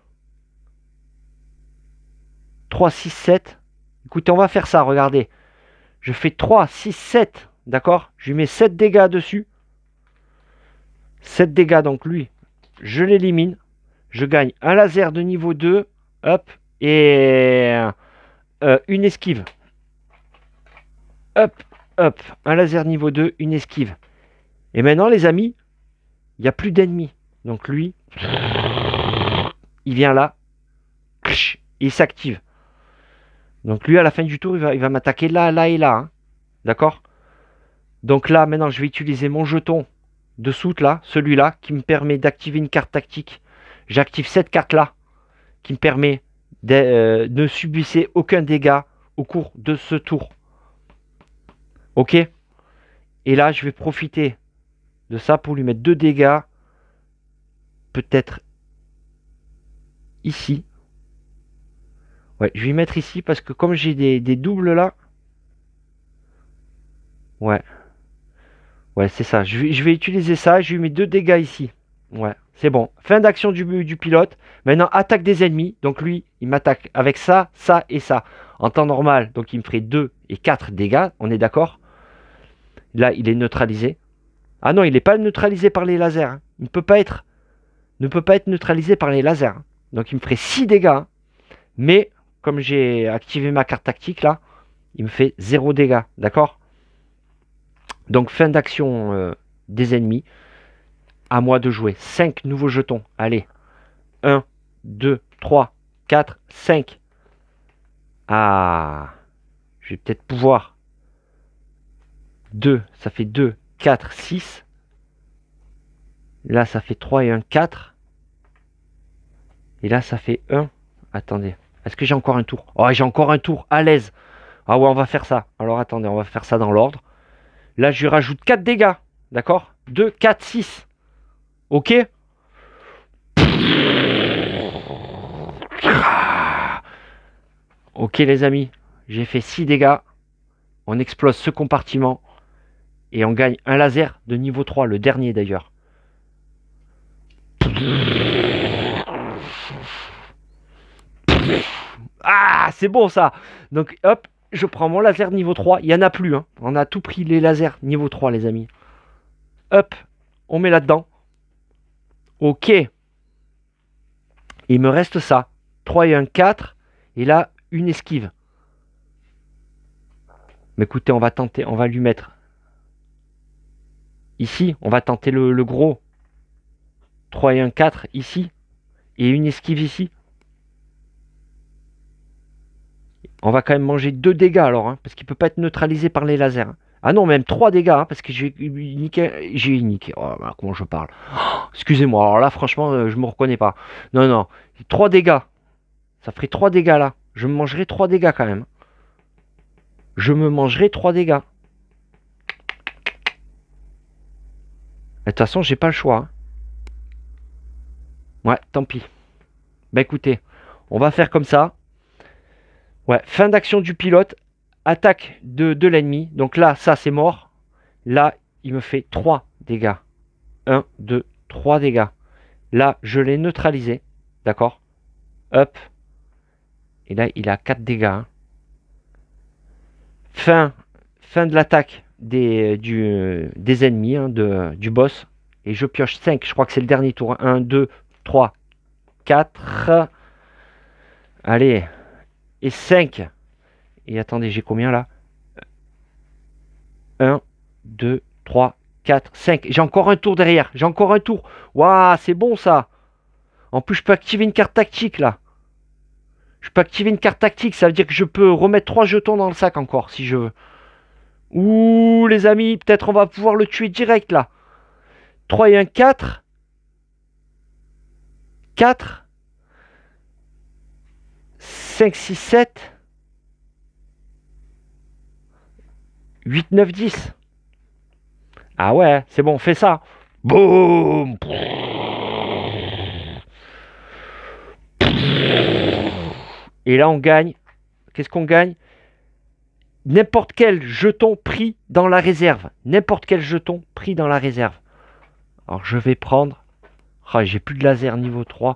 Speaker 2: 3, 6, 7. Écoutez, on va faire ça, regardez. Je fais 3, 6, 7. D'accord? Je lui mets 7 dégâts dessus. 7 dégâts, donc lui, je l'élimine. Je gagne un laser de niveau 2. Hop. Et une esquive. Hop, hop. Un laser niveau 2, une esquive. Et maintenant, les amis, il n'y a plus d'ennemis. Donc lui, il vient là. Il s'active. Donc lui, à la fin du tour, il va m'attaquer là, là et là. Hein. D'accord? Donc là, maintenant, je vais utiliser mon jeton de soute, là, celui-là, qui me permet d'activer une carte tactique. J'active cette carte-là, qui me permet de ne subir aucun dégât au cours de ce tour. Ok? Et là, je vais profiter de ça pour lui mettre 2 dégâts. Peut-être ici. Ouais, je vais y mettre ici parce que comme j'ai des doubles là. Ouais. Ouais, c'est ça. Je vais utiliser ça. Je lui mets 2 dégâts ici. Ouais, c'est bon. Fin d'action du pilote. Maintenant, attaque des ennemis. Donc lui, il m'attaque avec ça, ça et ça. En temps normal, donc il me ferait 2 et 4 dégâts. On est d'accord? Là, il est neutralisé. Ah non, il n'est pas neutralisé par les lasers. Hein. Il ne peut pas être neutralisé par les lasers. Hein. Donc il me ferait 6 dégâts. Hein. Mais, comme j'ai activé ma carte tactique là, il me fait 0 dégâts. D'accord? Donc fin d'action des ennemis. À moi de jouer. 5 nouveaux jetons. Allez. 1, 2, 3, 4, 5. Ah. Je vais peut-être pouvoir. 2. Ça fait 2, 4, 6. Là, ça fait 3 et 1, 4. Et là, ça fait 1. Attendez. Est-ce que j'ai encore un tour? Oh, j'ai encore un tour. À l'aise. Ah ouais, on va faire ça. Alors, attendez. On va faire ça dans l'ordre. Là, je lui rajoute 4 dégâts. D'accord? 2, 4, 6. Ok? Ok les amis, j'ai fait 6 dégâts. On explose ce compartiment. Et on gagne un laser de niveau 3, le dernier d'ailleurs. Ah, c'est bon ça. Donc hop, je prends mon laser niveau 3. Il n'y en a plus. Hein. On a tout pris les lasers niveau 3 les amis. Hop, on met là-dedans. Ok. Il me reste ça. 3 et 1, 4. Et là, une esquive. Mais écoutez, on va tenter. On va lui mettre. Ici, on va tenter le gros. 3 et 1, 4 ici. Et une esquive ici. On va quand même manger 2 dégâts alors. Hein, parce qu'il ne peut pas être neutralisé par les lasers. Hein. Ah non, même 3 dégâts. Hein, parce que j'ai niqué. Oh, comment je parle. Oh, excusez-moi. Alors là, franchement, je me reconnais pas. Non, non. 3 dégâts. Ça ferait 3 dégâts là. Je me mangerai 3 dégâts quand même. Je me mangerai 3 dégâts. De toute façon, j'ai pas le choix. Hein. Ouais, tant pis. Bah écoutez, on va faire comme ça. Ouais, fin d'action du pilote. Attaque de l'ennemi. Donc là, ça c'est mort. Là, il me fait 3 dégâts. 1, 2, 3 dégâts. Là, je l'ai neutralisé. D'accord. Hop. Et là, il a 4 dégâts. Hein. Fin de l'attaque des ennemis, hein, du boss. Et je pioche 5. Je crois que c'est le dernier tour. 1, 2, 3, 4. Allez. Et 5. Et attendez, j'ai combien là? 1, 2, 3, 4, 5. J'ai encore un tour derrière. J'ai encore un tour. Waouh, c'est bon ça. En plus, je peux activer une carte tactique là. Je peux activer une carte tactique. Ça veut dire que je peux remettre 3 jetons dans le sac encore si je veux. Ouh, les amis, peut-être on va pouvoir le tuer direct là. 3 et 1, 4. 4. 5, 6, 7. 8, 9, 10. Ah ouais, c'est bon, fais ça. Boum. Et là, on gagne. Qu'est-ce qu'on gagne? N'importe quel jeton pris dans la réserve. N'importe quel jeton pris dans la réserve. Alors, je vais prendre... Oh, j'ai plus de laser niveau 3.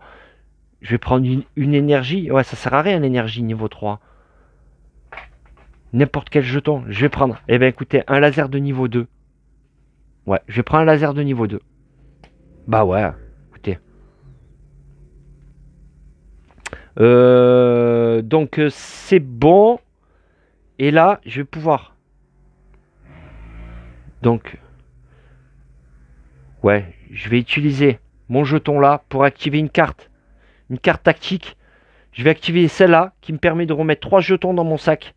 Speaker 2: Je vais prendre une énergie. Ouais, ça sert à rien l'énergie niveau 3. N'importe quel jeton. Je vais prendre... Eh bien, écoutez, un laser de niveau 2. Ouais, je vais prendre un laser de niveau 2. Bah ouais, écoutez. Donc, c'est bon. Et là, je vais pouvoir... Donc... Ouais, je vais utiliser mon jeton là pour activer une carte. Une carte tactique. Je vais activer celle-là qui me permet de remettre 3 jetons dans mon sac.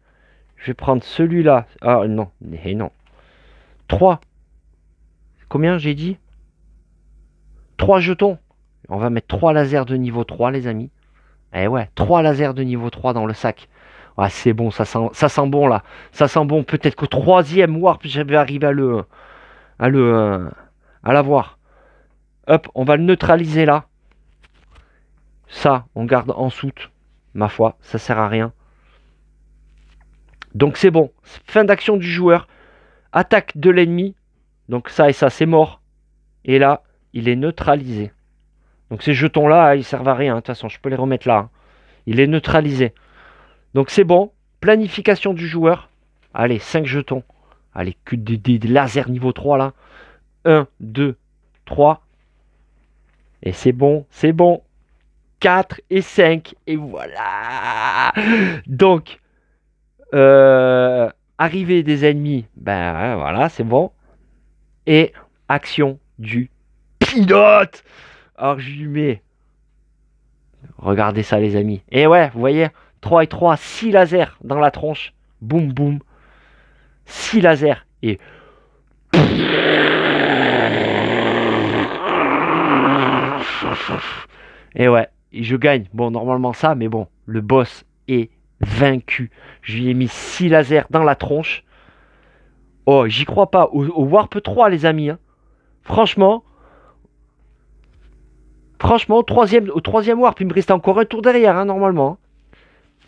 Speaker 2: Je vais prendre celui-là. Ah non, et non. 3. Combien j'ai dit? 3 jetons. On va mettre 3 lasers de niveau 3, les amis. Eh ouais, 3 lasers de niveau 3 dans le sac. Ah, c'est bon, ça sent bon là. Ça sent bon. Peut-être qu'au 3e warp, j'avais arrivé à l'avoir. Hop, on va le neutraliser là. Ça, on garde en soute. Ma foi, ça sert à rien. Donc c'est bon. Fin d'action du joueur. Attaque de l'ennemi. Donc ça et ça, c'est mort. Et là, il est neutralisé. Donc ces jetons-là, ils servent à rien. De toute façon, je peux les remettre là. Hein. Il est neutralisé. Donc c'est bon. Planification du joueur. Allez, 5 jetons. Allez, que des lasers niveau 3 là. 1, 2, 3. Et c'est bon, c'est bon. 4 et 5. Et voilà. Donc, arrivée des ennemis. Ben voilà, c'est bon. Et action du pilote. Alors je lui mets. Regardez ça les amis. Et ouais, vous voyez. 3 et 3, 6 lasers dans la tronche. Boum boum. 6 lasers. Et... Et ouais, je gagne. Bon, normalement ça, mais bon, le boss est vaincu. Je lui ai mis 6 lasers dans la tronche. Oh, j'y crois pas. Au Warp 3, les amis. Hein. Franchement, au troisième Warp, il me restait encore un tour derrière, hein, normalement.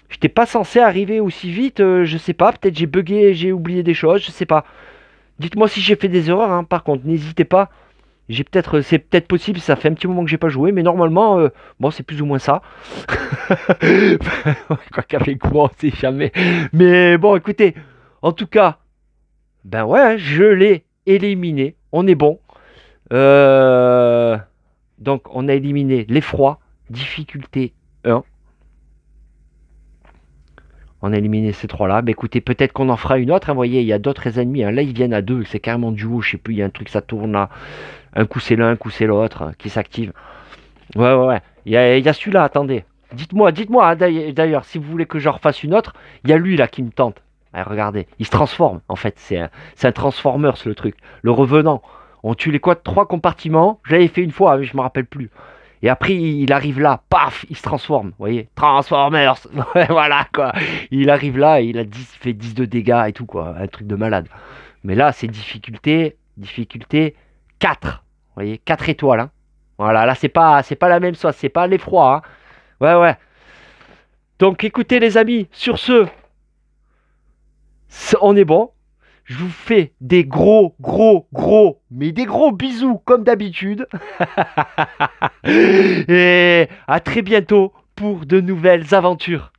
Speaker 2: J'étais pas censé arriver aussi vite. Je sais pas, peut-être j'ai bugué, j'ai oublié des choses, je sais pas. Dites-moi si j'ai fait des erreurs, hein, par contre, n'hésitez pas. C'est peut-être possible, ça fait un petit moment que j'ai pas joué, mais normalement, bon, c'est plus ou moins ça. Quoi qu'avec moi, on sait jamais. Mais bon, écoutez, en tout cas, ben ouais, je l'ai éliminé. On est bon. Donc, on a éliminé l'effroi, difficulté 1. On a éliminé ces trois-là. Bah, écoutez, peut-être qu'on en fera une autre. Hein, vous voyez, il y a d'autres ennemis. Hein. Là, ils viennent à deux. C'est carrément duo. Je sais plus, il y a un truc, ça tourne là. Un coup, c'est l'un, un coup, c'est l'autre qui s'active. Ouais, ouais, ouais. Il y a celui-là, attendez. Dites-moi, hein, d'ailleurs, si vous voulez que j'en refasse une autre, il y a lui là qui me tente. Ah, regardez, il se transforme, en fait. C'est un Transformers, le truc. Le revenant. On tue les quoi? 3 compartiments. J'avais fait une fois, mais je me rappelle plus. Et après, il arrive là, paf, il se transforme. Vous voyez? Transformers. Ouais, voilà, quoi. Il arrive là, et fait 10 de dégâts et tout, quoi. Un truc de malade. Mais là, c'est difficulté 4. Vous voyez? 4 étoiles, hein. Voilà, là, c'est pas la même chose. C'est pas l'effroi, hein. Ouais, ouais. Donc, écoutez, les amis, sur ce, on est bon. Je vous fais des mais des gros bisous comme d'habitude. Et à très bientôt pour de nouvelles aventures.